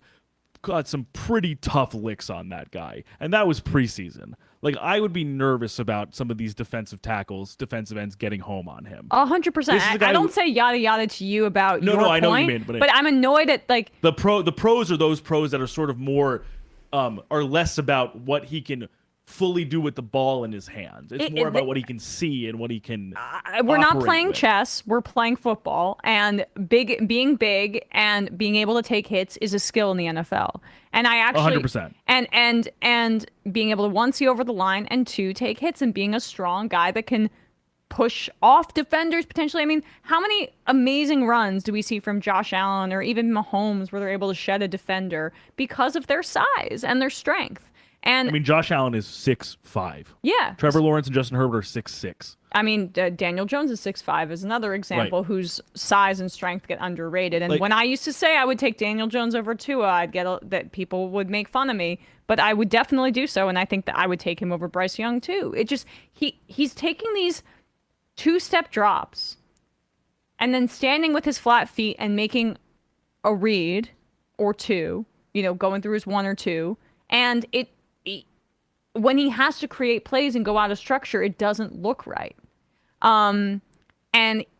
got some pretty tough licks on that guy, and that was preseason. Like, I would be nervous about some of these defensive ends getting home on him. 100%. I don't say yada yada to you about your point. I know what you mean, but I'm annoyed at like the pros are those pros that are sort of more are less about what he can fully do with the ball in his hands. It's more about what he can see and what he can. We're not playing chess. We're playing football, and being big and being able to take hits is a skill in the NFL. And I actually 100%. And being able to, 1, see over the line, and 2, take hits, and being a strong guy that can push off defenders potentially. I mean, how many amazing runs do we see from Josh Allen or even Mahomes where they're able to shed a defender because of their size and their strength? And I mean, Josh Allen is 6'5". Yeah. Trevor Lawrence and Justin Herbert are 6'6". I mean, Daniel Jones is 6'5", is another example whose size and strength get underrated. And when I used to say I would take Daniel Jones over Tua, I'd get that people would make fun of me, but I would definitely do so. And I think that I would take him over Bryce Young too. It just, he's taking these 2-step drops and then standing with his flat feet and making a read or 2, going through his 1 or 2. And when he has to create plays and go out of structure, it doesn't look right. And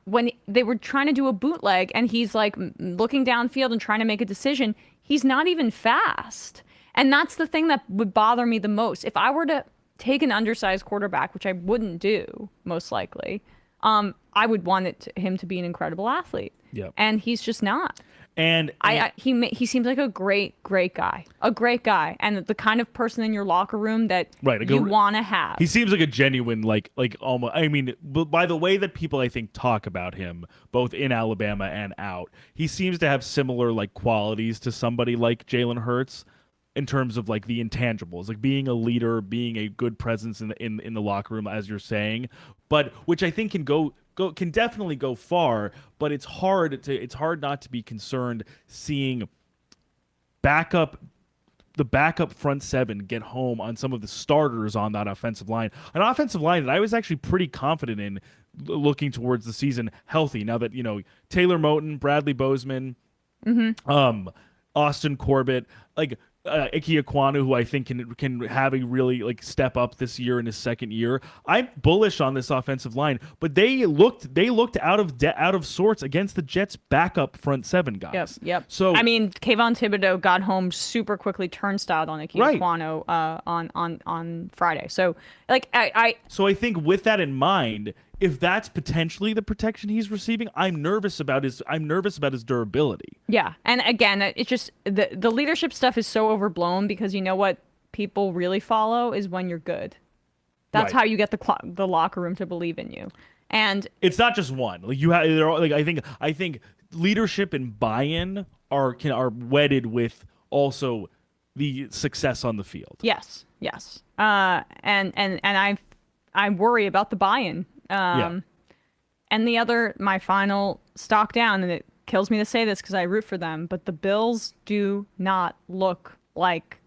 when they were trying to do a bootleg and he's like looking downfield and trying to make a decision, he's not even fast. And that's the thing that would bother me the most. If I were to take an undersized quarterback, which I wouldn't do most likely, I would want him to be an incredible athlete. Yep. And he's just not. And he seems like a great guy, and the kind of person in your locker room that you want to have. He seems like a genuine, like almost. I mean, by the way that people I think talk about him, both in Alabama and out, he seems to have similar like qualities to somebody like Jalen Hurts in terms of like the intangibles, like being a leader, being a good presence in the locker room, as you're saying, but which I think can definitely go far, but it's hard not to be concerned seeing the backup front 7 get home on some of the starters on that offensive line. An offensive line that I was actually pretty confident in looking towards the season healthy. Now that, Taylor Moton, Bradley Bozeman, Austin Corbett, like Ike Ekwonu, who I think can have a really like step up this year in his second year. I'm bullish on this offensive line, but they looked out of sorts against the Jets' backup front seven guys. Yep. So I mean, Kayvon Thibodeau got home super quickly, turnstile on Ike Ekwonu on Friday. So like So I think with that in mind, if that's potentially the protection he's receiving, I'm nervous about his durability. Yeah, and again, it's just the leadership stuff is so overblown because you know what people really follow is when you're good. That's how you get the locker room to believe in you. And it's not just one. Like you have, like I think leadership and buy-in are wedded with also the success on the field. Yes. And I worry about the buy-in. And my final stock down, and it kills me to say this because I root for them, but the Bills do not look like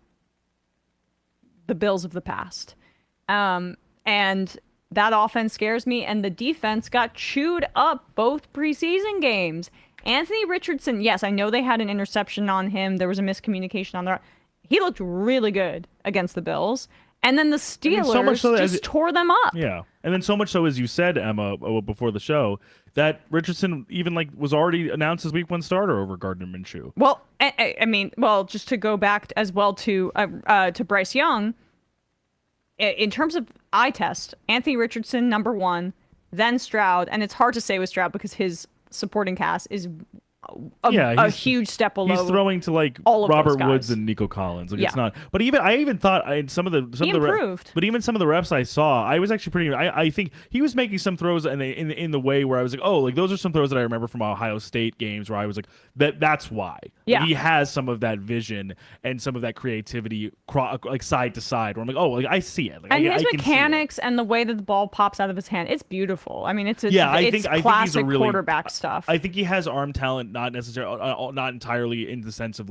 the Bills of the past. And that offense scares me, and the defense got chewed up both preseason games. Anthony Richardson, yes, I know they had an interception on him. There was a miscommunication on there. He looked really good against the Bills. And then the Steelers just tore them up. Yeah. And then so much so, as you said, Emma, before the show, that Richardson even was already announced as week 1 starter over Gardner Minshew. Well, I mean, just to go back as well to Bryce Young, in terms of eye test, Anthony Richardson, number 1, then Stroud. And it's hard to say with Stroud because his supporting cast is a huge step below. He's throwing to Robert Woods and Nico Collins. It's not. But I even thought some of the improved. But even some of the reps I saw, I was actually pretty. I think he was making some throws in the way where I was like, oh, those are some throws that I remember from Ohio State games where I was like, that's why. Yeah. He has some of that vision and some of that creativity, side to side. Where I'm like, oh, I see it. And his mechanics and the way that the ball pops out of his hand, it's beautiful. I mean, it's classic he's a really, quarterback stuff. I think he has arm talent. Not necessarily, not entirely in the sense of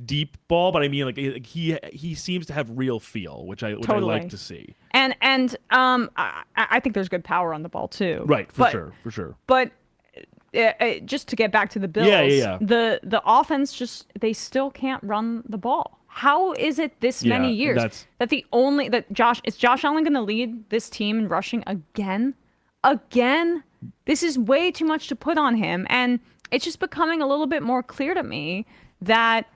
deep ball, but I mean he seems to have real feel, which I like to see. And I think there's good power on the ball too. Right, for sure. But just to get back to the Bills, the offense they still can't run the ball. How is it this many years that Josh Allen going to lead this team in rushing again? This is way too much to put on him, and it's just becoming a little bit more clear to me that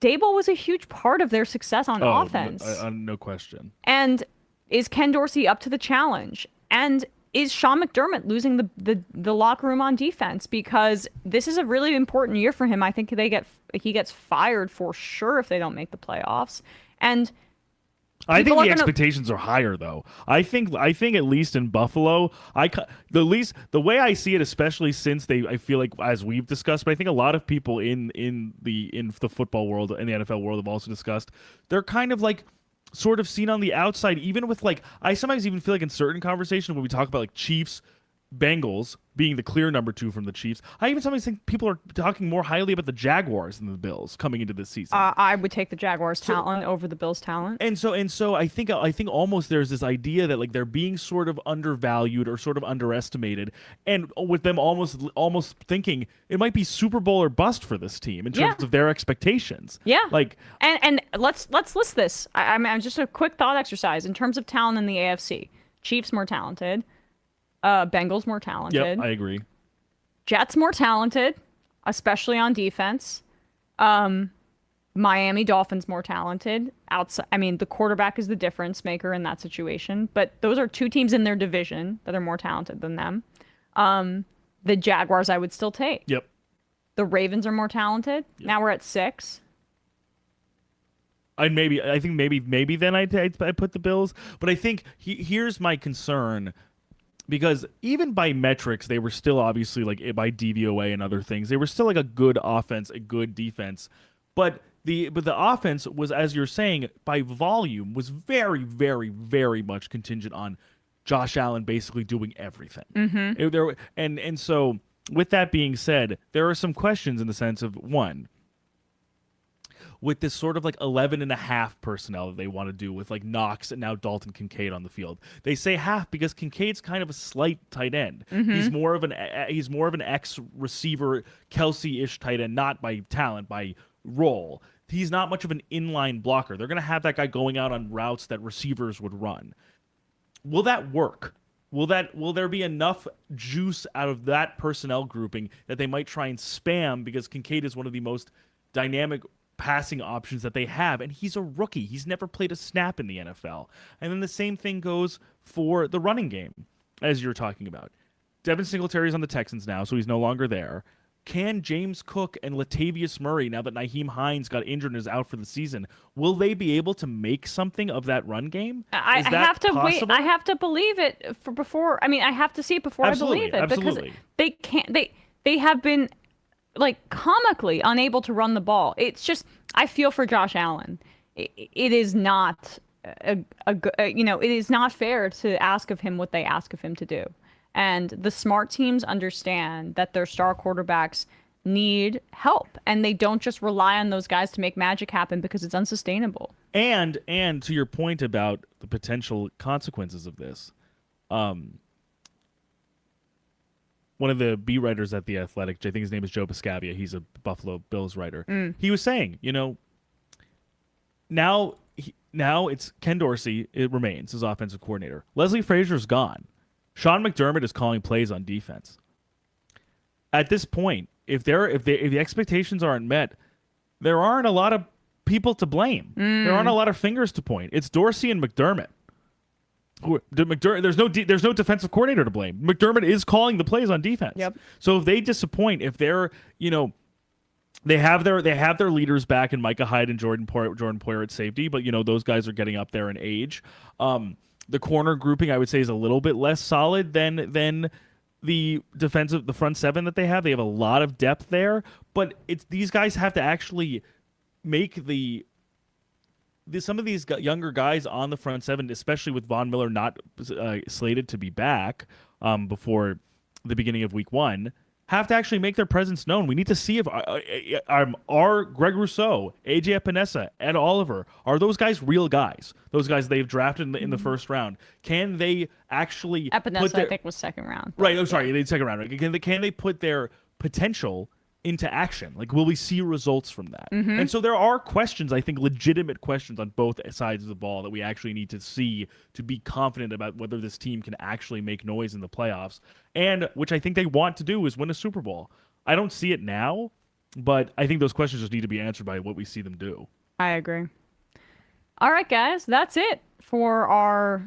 Dable was a huge part of their success on offense. No question. And is Ken Dorsey up to the challenge? And is Sean McDermott losing the locker room on defense? Because this is a really important year for him. I think he gets fired for sure if they don't make the playoffs. And I think the expectations are higher, though. I think at least in Buffalo, the way I see it, especially since I feel like, as we've discussed, but I think a lot of people in the football world and the NFL world have also discussed, they're kind of sort of seen on the outside, even with I sometimes even feel like in certain conversations when we talk about Chiefs, Bengals being the clear number 2 from the Chiefs, I even sometimes think people are talking more highly about the Jaguars than the Bills coming into this season. I would take the Jaguars' talent over the Bills' talent. And so I think almost there's this idea that they're being sort of undervalued or sort of underestimated, and with them almost thinking it might be Super Bowl or bust for this team in terms of their expectations. Yeah. And let's list this. I mean, just a quick thought exercise in terms of talent in the AFC. Chiefs more talented. Bengals more talented. Yep, I agree. Jets more talented, especially on defense. Miami Dolphins more talented. Outside, I mean, the quarterback is the difference maker in that situation. But those are 2 teams in their division that are more talented than them. The Jaguars I would still take. Yep. The Ravens are more talented. Yep. Now we're at 6. I think maybe then I put the Bills, but I think here's my concern. Because even by metrics, they were still obviously by DVOA and other things, they were still a good offense, a good defense. But the offense was, as you're saying, by volume, was very, very, very much contingent on Josh Allen basically doing everything. Mm-hmm. And so with that being said, there are some questions in the sense of, one, with this sort of 11.5 personnel that they want to do with Knox and now Dalton Kincaid on the field. They say half because Kincaid's kind of a slight tight end. Mm-hmm. He's more of an X receiver, Kelsey-ish tight end, not by talent, by role. He's not much of an inline blocker. They're going to have that guy going out on routes that receivers would run. Will that work? Will there be enough juice out of that personnel grouping that they might try and spam, because Kincaid is one of the most dynamic passing options that they have, and he's a rookie. He's never played a snap in the NFL. And then the same thing goes for the running game, as you're talking about. Devin Singletary is on the Texans now, so he's no longer there. Can James Cook and Latavius Murray, now that Nyheim Hines got injured and is out for the season, will they be able to make something of that run game? I have to wait. I have to believe it before. I mean, I have to see it before I believe it, because they can't. They have been like comically unable to run the ball. It's just, I feel for Josh Allen. It is not it is not fair to ask of him what they ask of him to do. And the smart teams understand that their star quarterbacks need help, and they don't just rely on those guys to make magic happen, because it's unsustainable. And to your point about the potential consequences of this, one of the beat writers at The Athletic, I think his name is Joe Piscavia, he's a Buffalo Bills writer, he was saying, now it's Ken Dorsey, it remains as offensive coordinator. Leslie Frazier's gone. Sean McDermott is calling plays on defense. At this point, if the expectations aren't met, there aren't a lot of people to blame. There aren't a lot of fingers to point. It's Dorsey and McDermott. There's no defensive coordinator to blame. McDermott is calling the plays on defense. Yep. So if they disappoint, if they're they have their leaders back in Micah Hyde and Jordan Poyer at safety, but those guys are getting up there in age. The corner grouping, I would say, is a little bit less solid than the front seven that they have. They have a lot of depth there, but these guys have to actually make some of these younger guys on the front seven, especially with Von Miller not slated to be back before the beginning of week 1, have to actually make their presence known. We need to see if are Greg Rousseau, AJ Epinesa, Ed Oliver, are those guys real guys? Those guys they've drafted in the first round. Can they actually Epinesa, I think, was second round. Right. I'm sorry, they second round. Right? Can they put their potential into action? Like, will we see results from that? And so there are questions, I think, legitimate questions on both sides of the ball that we actually need to see to be confident about whether this team can actually make noise in the playoffs, and which I think they want to do is win a Super Bowl. I don't see it now, but I think those questions just need to be answered by what we see them do. I agree. All right, guys, that's it for our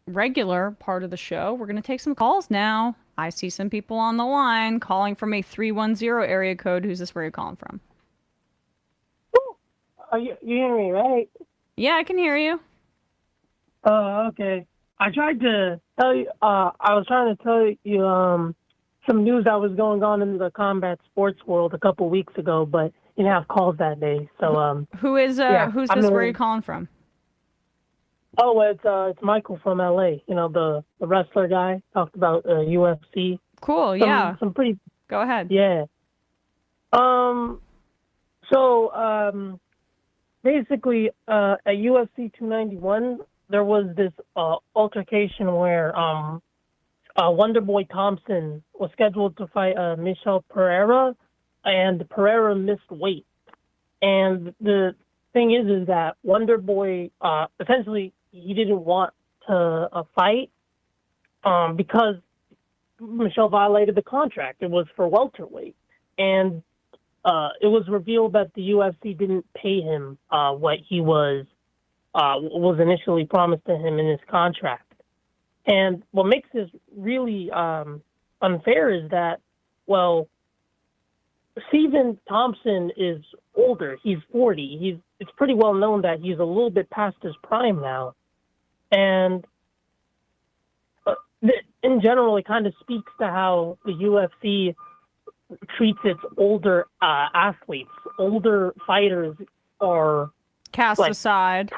regular part of the show. We're going to take some calls now. I see some people on the line calling from a 310 area code. Who's this? Where are you calling from? You hear me, right? Yeah, I can hear you. Okay. I tried to tell you, I was trying to tell you some news that was going on in the combat sports world a couple weeks ago, but you didn't have calls that day. So who's this? Where are you calling from? Oh, it's Michael from LA. The wrestler guy, talked about UFC. Cool. Yeah. Some pretty. Go ahead. Yeah. So basically, at UFC 291, there was this altercation where Wonderboy Thompson was scheduled to fight Michel Pereira, and Pereira missed weight. And the thing is that Wonderboy essentially he didn't want to fight because Michel violated the contract. It was for welterweight, and it was revealed that the UFC didn't pay him what he was initially promised to him in his contract. And what makes this really unfair is that, well, Stephen Thompson is older. He's 40. It's pretty well known that he's a little bit past his prime now. And in general, it kind of speaks to how the UFC treats its older athletes. Older fighters are cast aside.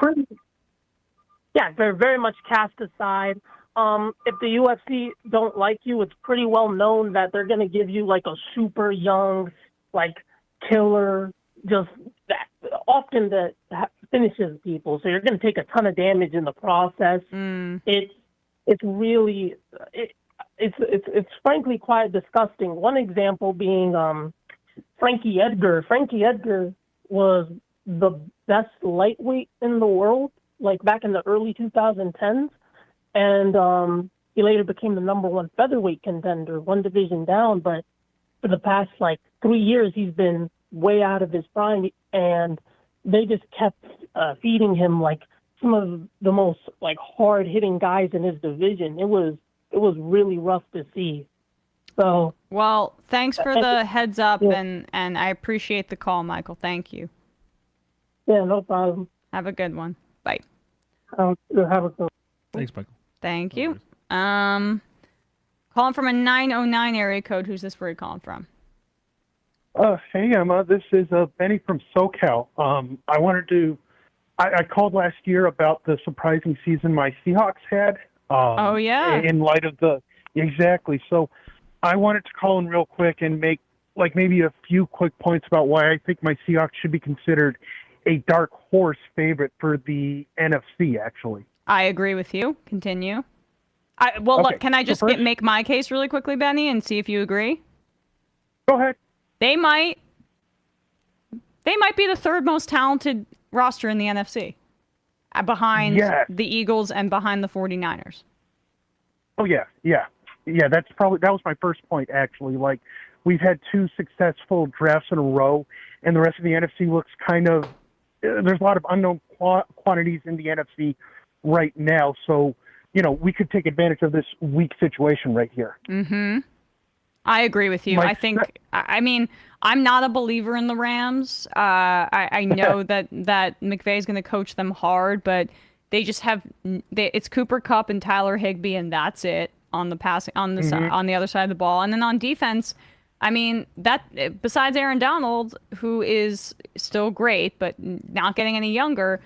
They're very much cast aside. If the UFC don't like you, it's pretty well known that they're going to give you like a super young, like killer, just that often that finishes people. So you're going to take a ton of damage in the process. It's really it's frankly quite disgusting. One example being Frankie Edgar. Frankie Edgar was the best lightweight in the world, like back in the early 2010s. And he later became the number one featherweight contender, one division down. But for the past, 3 years, he's been way out of his prime. And they just kept feeding him, some of the most, hard-hitting guys in his division. It was really rough to see. So, well, thanks for the heads up, and I appreciate the call, Michael. Thank you. Yeah, no problem. Have a good one. Bye. Have a good one. Thanks, Michael. Thank you. Calling from a 909 area code. Who's this? Where are you calling from? Hey, Emma. This is Benny from SoCal. I called last year about the surprising season my Seahawks had. Oh, yeah. In light of exactly. So I wanted to call in real quick and make maybe a few quick points about why I think my Seahawks should be considered a dark horse favorite for the NFC, actually. I agree with you. Continue. Okay. Look, can I just So make my case really quickly, Benny, and see if you agree? Go ahead. They might be the third most talented roster in the NFC, behind the Eagles and behind the 49ers. Oh, yeah. That was my first point, actually. We've had 2 successful drafts in a row, and the rest of the NFC looks there's a lot of unknown quantities in the NFC right now. So, we could take advantage of this weak situation right here. Mm-hmm. I agree with you. I'm not a believer in the Rams. I know that McVay is going to coach them hard, but they just have it's Cooper Kupp and Tyler Higbee, and that's it on the passing on the other side of the ball. And then on defense, that besides Aaron Donald, who is still great but not getting any younger,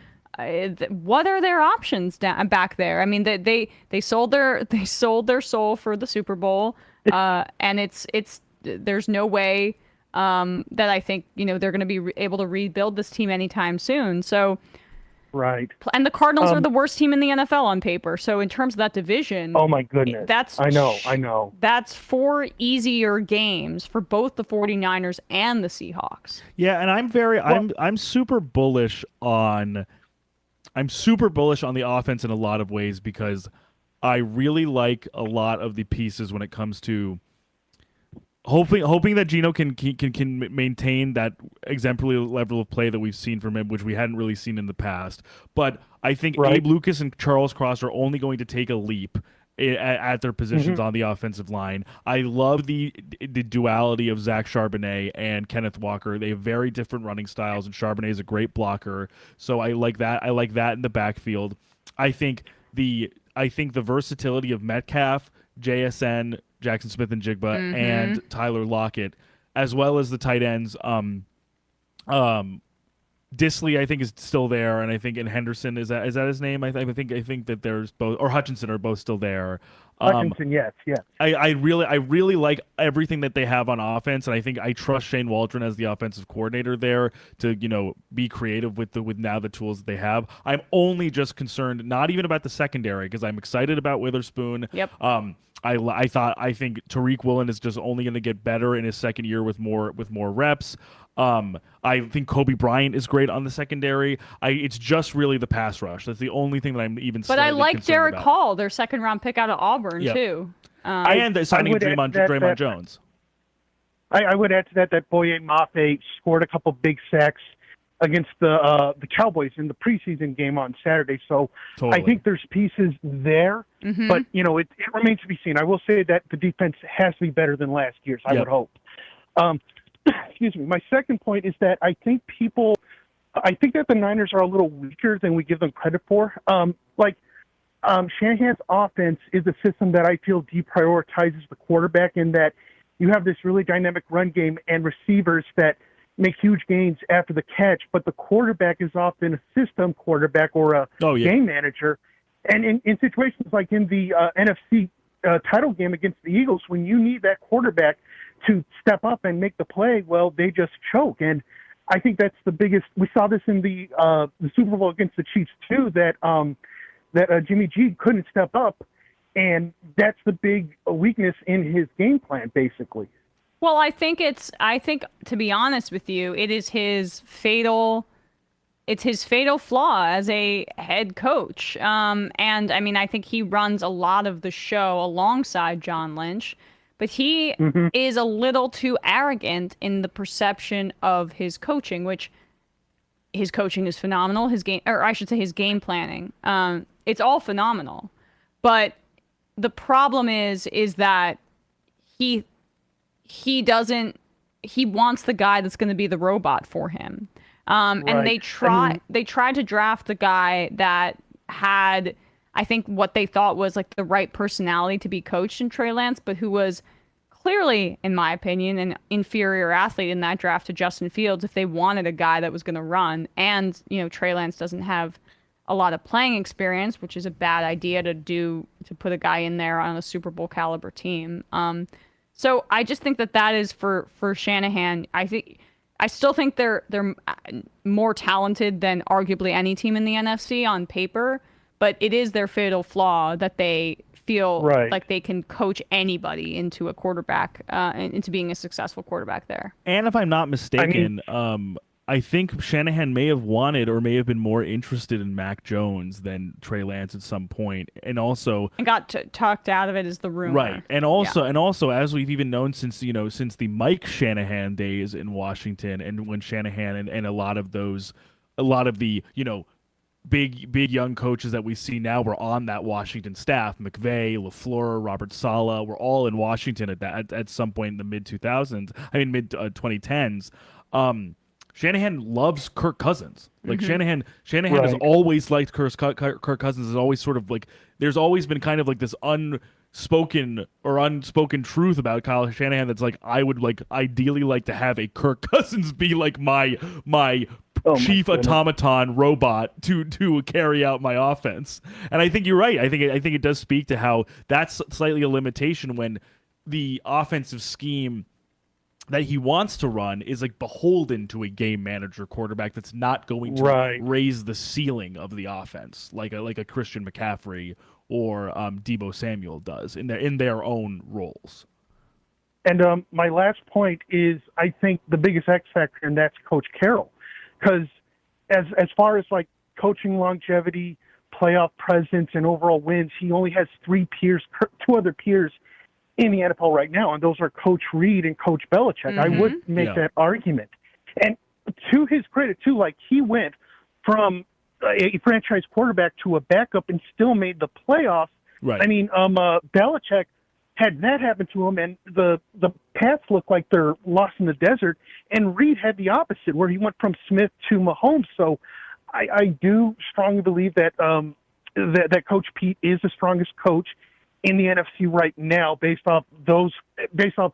what are their options back there? They sold their soul for the Super Bowl, and there's no way that I think they're going to be able to rebuild this team anytime soon. So, right. And the Cardinals are the worst team in the NFL on paper. So in terms of that division, oh my goodness, I know. That's 4 easier games for both the 49ers and the Seahawks. Yeah, and I'm super bullish on the offense in a lot of ways because I really like a lot of the pieces when it comes to hoping that Geno can maintain that exemplary level of play that we've seen from him, which we hadn't really seen in the past. But I think Abe Lucas and Charles Cross are only going to take a leap at their positions on the offensive line. I love the duality of Zach Charbonnet and Kenneth Walker. They have very different running styles, and Charbonnet is a great blocker. So I like that. I like that in the backfield. I think the versatility of Metcalf, JSN, Jackson Smith and Jigba, and Tyler Lockett, as well as the tight ends. Disley, I think, is still there, and I think Henderson is that his name? I think that there's both, or Hutchinson are both still there. Hutchinson, yes. I really like everything that they have on offense, and I think I trust Shane Waldron as the offensive coordinator there to be creative with now the tools that they have. I'm only just concerned, not even about the secondary, because I'm excited about Witherspoon. Yep. I think Tariq Woolen is just only going to get better in his second year with more reps. I think Kobe Bryant is great on the secondary. It's just really the pass rush. That's the only thing that I'm even. But I like Derek Hall, their second-round pick out of Auburn too. And signing Draymond Jones. I would add to that Boye Mafe scored a couple big sacks against the Cowboys in the preseason game on Saturday. So totally. I think there's pieces there, but it remains to be seen. I will say that the defense has to be better than last year's. I would hope. Excuse me. My second point is that I think that the Niners are a little weaker than we give them credit for. Shanahan's offense is a system that I feel deprioritizes the quarterback in that you have this really dynamic run game and receivers that make huge gains after the catch, but the quarterback is often a system quarterback or a game manager. And in situations like in the NFC title game against the Eagles, when you need that quarterback to step up and make the play, well, they just choke. And I think that's the biggest. We saw this in the Super Bowl against the Chiefs too. That Jimmy G couldn't step up, and that's the big weakness in his game plan, basically. Well, I think to be honest with you, it's his fatal flaw as a head coach. And I mean, I think he runs a lot of the show alongside John Lynch, but he is a little too arrogant in the perception of his coaching, which his coaching is phenomenal. His game planning. It's all phenomenal. But the problem is that he wants the guy that's going to be the robot for him. And they tried to draft the guy that had, I think, what they thought was like the right personality to be coached in Trey Lance, but who was clearly, in my opinion, an inferior athlete in that draft to Justin Fields if they wanted a guy that was going to run. And, Trey Lance doesn't have a lot of playing experience, which is a bad idea to put a guy in there on a Super Bowl caliber team. So I just think that is for Shanahan. I still think they're more talented than arguably any team in the NFC on paper, but it is their fatal flaw that they feel like they can coach anybody into a quarterback, into being a successful quarterback there. And if I'm not mistaken, I think Shanahan may have wanted or may have been more interested in Mac Jones than Trey Lance at some point, and got talked out of it as the rumor. Right, and also as we've even known since the Mike Shanahan days in Washington, and when Shanahan and a lot of the big young coaches that we see now were on that Washington staff. McVay, LaFleur, Robert Saleh were all in Washington at some point in the mid 2010s. Shanahan loves Kirk Cousins. Like Shanahan has always liked Kirk Cousins. Is always sort of like there's always been kind of like this unspoken truth about Kyle Shanahan that's like I would ideally like to have a Kirk Cousins be like my chief automaton robot to carry out my offense. And I think you're right. I think it does speak to how that's slightly a limitation when the offensive scheme that he wants to run is like beholden to a game manager quarterback that's not going to raise the ceiling of the offense like a Christian McCaffrey or Deebo Samuel does in their own roles. And my last point is I think the biggest X factor, and that's Coach Carroll, because as far as like coaching longevity, playoff presence, and overall wins, he only has two other peers in the NFL right now, and those are Coach Reed and Coach Belichick. I would make that argument. And to his credit, too, like he went from a franchise quarterback to a backup and still made the playoffs. Right. I mean, Belichick had that happen to him, and the Pats look like they're lost in the desert, and Reed had the opposite, where he went from Smith to Mahomes. So I do strongly believe that that Coach Pete is the strongest coach in the NFC right now based off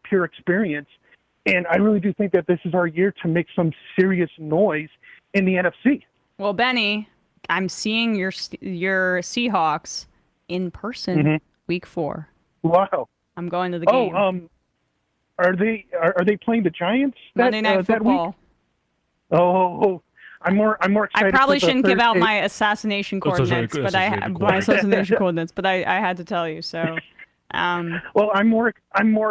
pure experience. And I really do think that this is our year to make some serious noise in the NFC. Well, Benny, I'm seeing your Seahawks in person week 4. Wow. I'm going to the game. Are they playing the Giants Monday Night Football? That week? Oh, I'm more excited. I probably shouldn't give out my assassination coordinates, but I had to tell you. So, well, I'm more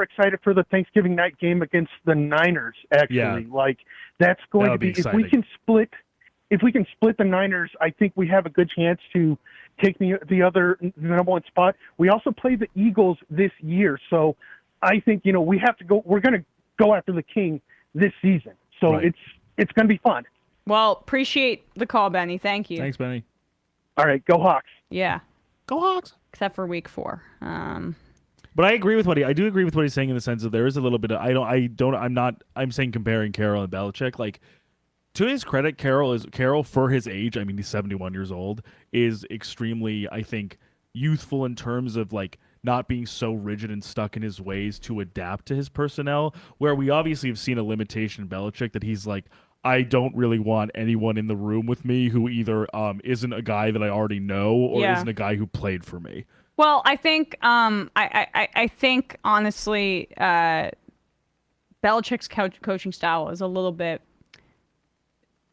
excited for the Thanksgiving night game against the Niners. Actually, like that's going to be if we can split the Niners, I think we have a good chance to take the number one spot. We also play the Eagles this year, so I think we have to go. We're going to go after the King this season, so it's going to be fun. Well, appreciate the call, Benny. Thank you. Thanks, Benny. All right, go Hawks. Yeah. Go Hawks. Except for week 4. But I agree with what he's saying in the sense that there is a little bit of I'm saying comparing Carroll and Belichick. Like, to his credit, Carroll for his age, I mean he's 71 years old, is extremely, I think, youthful in terms of like not being so rigid and stuck in his ways to adapt to his personnel, where we obviously have seen a limitation in Belichick that he's like, I don't really want anyone in the room with me who either isn't a guy that I already know or isn't a guy who played for me. Well, I think I think honestly, Belichick's coaching style is a little bit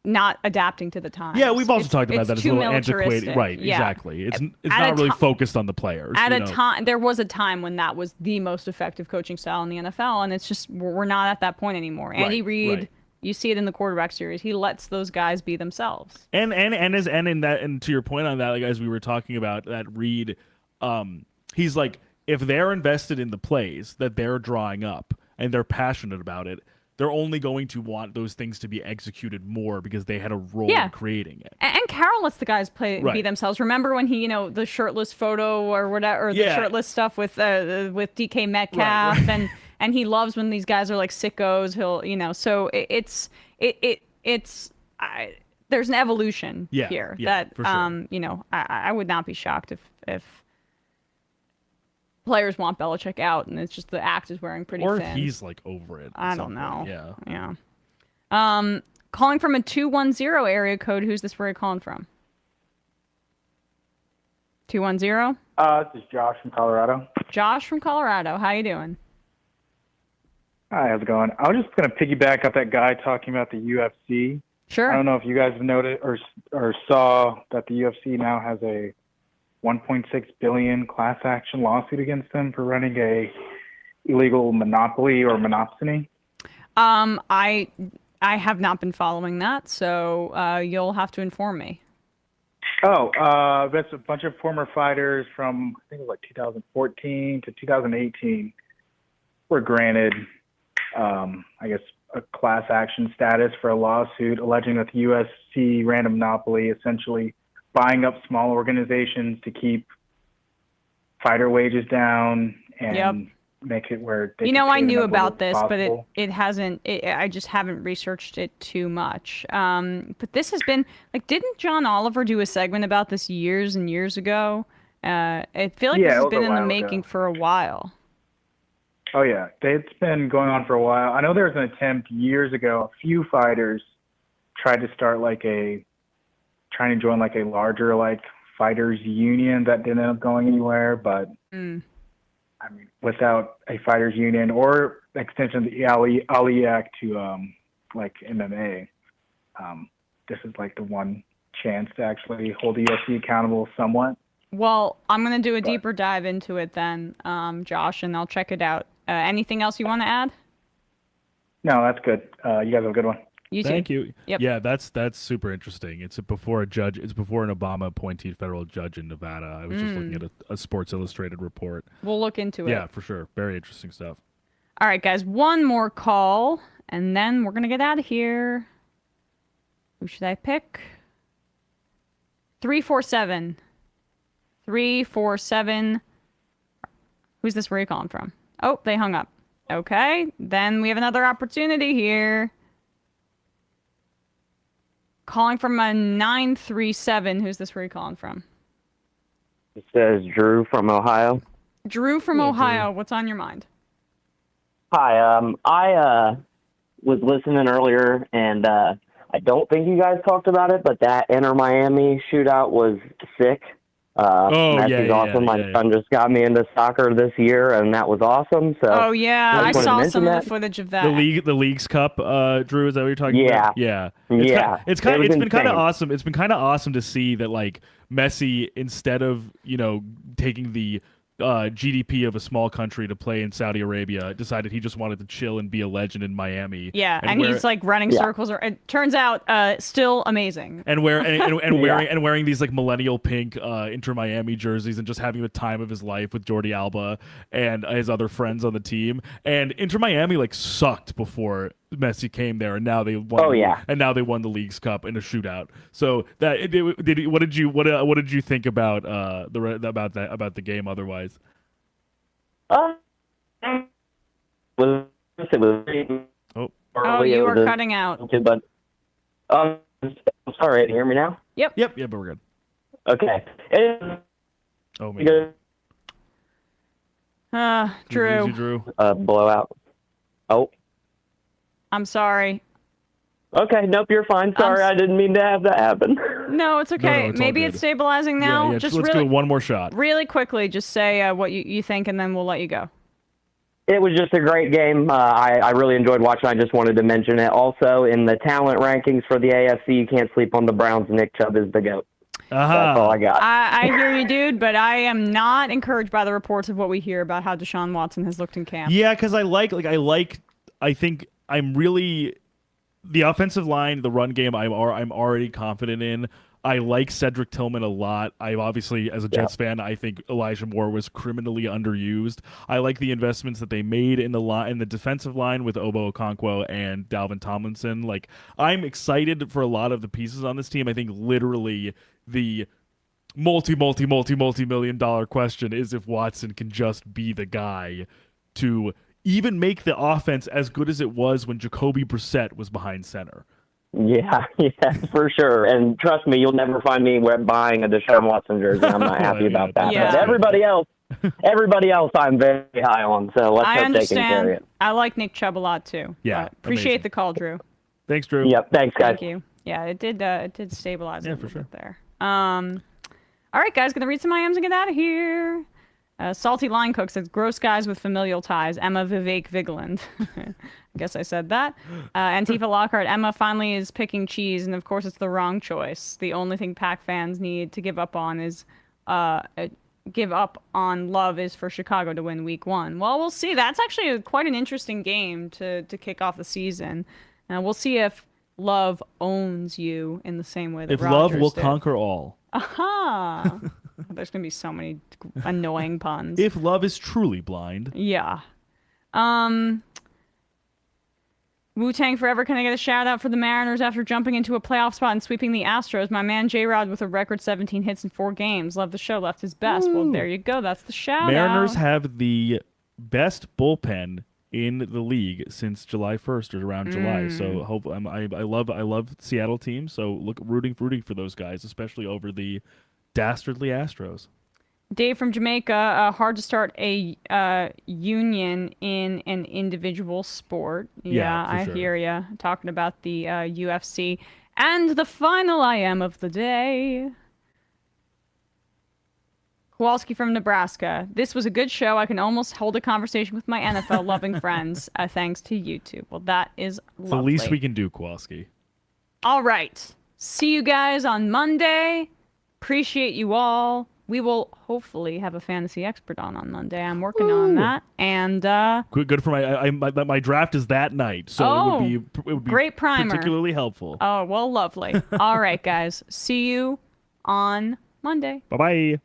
not adapting to the times. Yeah, we've also It's- talked about it's that. It's a too little antiquated. militaristic. Right, Yeah. exactly. It's At not a really ti- focused on the players. At you a know? time, there was a time when that was the most effective coaching style in the NFL, and it's just we're not at that point anymore. Andy Reid, right. you see it in the quarterback series. He lets those guys be themselves. And to your point on that, like as we were talking about that Reid, he's like, if they're invested in the plays that they're drawing up and they're passionate about it, they're only going to want those things to be executed more because they had a role in creating it. And Carroll lets the guys be Right. themselves. Remember when he, the shirtless photo or whatever, or the shirtless stuff with DK Metcalf, and he loves when these guys are like sickos. He'll, so there's an evolution here that for sure. I would not be shocked if players want Belichick out, and it's just the act is wearing pretty Or thin. if he's like over it. I don't know. Yeah. Calling from a 210 area code. Who's this? Where are you calling from? 210. This is Josh from Colorado. Josh from Colorado. How you doing? Hi, how's it going? I was just going to piggyback up that guy talking about the UFC. Sure. I don't know if you guys have noted or saw that the UFC now has a $1.6 billion class action lawsuit against them for running a illegal monopoly or monopsony. I have not been following that, so you'll have to inform me. Oh, that's a bunch of former fighters from, I think it was like 2014 to 2018 were granted, I guess, a class action status for a lawsuit alleging that the UFC ran a monopoly, essentially buying up small organizations to keep fighter wages down and make it where they I knew about this, this, but it hasn't. I just haven't researched it too much. But this has been didn't John Oliver do a segment about this years and years ago? I feel like this has been in the making for a while. Oh yeah, it's been going on for a while. I know there was an attempt years ago. A few fighters tried to start trying to join a larger fighters union that didn't end up going anywhere. But I mean, without a fighters union or extension of the Ali Act to MMA, this is the one chance to actually hold the UFC accountable somewhat. Well, I'm going to do a deeper dive into it then, Josh, and I'll check it out. Anything else you want to add? No, that's good. You guys have a good one. You too. Thank you. Yep. Yeah, that's super interesting. It's before a judge. It's before an Obama appointed federal judge in Nevada. I was just looking at a Sports Illustrated report. We'll look into it. Yeah, for sure. Very interesting stuff. All right, guys. One more call, and then we're going to get out of here. Who should I pick? 347. 347. Who's this? Where are you calling from? Oh, they hung up. Okay, then we have another opportunity here. Calling from a 937. Who's this? Where are you calling from? It says Drew from Ohio. Drew from Ohio. What's on your mind? Hi. I was listening earlier, and I don't think you guys talked about it, but that Inter Miami shootout was sick. That's awesome. My son just got me into soccer this year, and that was awesome. So I saw some of the footage of that. The Leagues Cup, Drew, is that what you're talking about? Yeah. It's been kind of awesome. It's been kind of awesome to see that Messi, instead of taking the GDP of a small country to play in Saudi Arabia, decided he just wanted to chill and be a legend in Miami. Yeah, and he's running circles. It turns out still amazing. And wearing these millennial pink Inter Miami jerseys and just having the time of his life with Jordi Alba and his other friends on the team. And Inter Miami sucked before Messi came there, and now they won. And now they won the Leagues Cup in a shootout. So what did you think about the game otherwise? It was you were cutting out. But I'm sorry, can you hear me now? Yep, but we're good. Okay. Oh man. Drew. Drew. Blowout. Oh. I'm sorry. Okay, nope, you're fine. Sorry, I didn't mean to have that happen. No, it's okay. No, it's maybe all it's good. stabilizing now. Yeah, just let's really, do one more shot. Really quickly, just say what you think, and then we'll let you go. It was just a great game. I really enjoyed watching. I just wanted to mention it. Also, in the talent rankings for the AFC, you can't sleep on the Browns. Nick Chubb is the GOAT. That's all I got. I hear you, dude, but I am not encouraged by the reports of what we hear about how Deshaun Watson has looked in camp. Yeah, because I think I'm really the offensive line, the run game. I'm already confident in. I like Cedric Tillman a lot. I obviously, as a Jets fan, I think Elijah Moore was criminally underused. I like the investments that they made in the defensive line with Obo Okonkwo and Dalvin Tomlinson. Like, I'm excited for a lot of the pieces on this team. I think literally the multi-million-dollar question is if Watson can just be the guy to even make the offense as good as it was when Jacoby Brissett was behind center. Yeah, for sure. And trust me, you'll never find me buying a Deshaun Watson jersey. I'm not happy about that. Yeah. But everybody else I'm very high on. So let's hope they can carry it. I like Nick Chubb a lot too. Yeah, appreciate the call, Drew. Thanks, Drew. Yep, thanks, guys. Thank you. Yeah, it did stabilize a little for sure. bit there. All right, guys, gonna read some IMs and get out of here. Salty Line Cook says, gross guys with familial ties. Emma Vivek Vigland. I guess I said that. Antifa Lockhart. Emma finally is picking cheese, and of course it's the wrong choice. The only thing Pack fans need to give up on is love is for Chicago to win week 1. Well, we'll see. That's actually quite an interesting game to kick off the season. We'll see if love owns you in the same way that If Rodgers love will did. conquer all. Aha! There's going to be so many annoying puns. If love is truly blind. Yeah. Wu-Tang Forever, can I get a shout out for the Mariners after jumping into a playoff spot and sweeping the Astros? My man J-Rod with a record 17 hits in 4 games. Love the show, left his best. Well, there you go. That's the shout Mariners out. have the best bullpen in the league since July 1st or around July. So I love Seattle teams. So rooting for those guys, especially over the dastardly Astros. Dave from Jamaica, hard to start a union in an individual sport. Yeah, for I sure. hear ya. Talking about the UFC. And the final IM of the day. Kowalski from Nebraska. This was a good show. I can almost hold a conversation with my NFL-loving friends, thanks to YouTube. Well, that is lovely. It's the least we can do, Kowalski. All right. See you guys on Monday. Appreciate you all. We will hopefully have a fantasy expert on Monday. I'm working on that. And good for my draft is that night, so it would be great primer. Particularly helpful. Oh, well, lovely. All right, guys. See you on Monday. Bye-bye.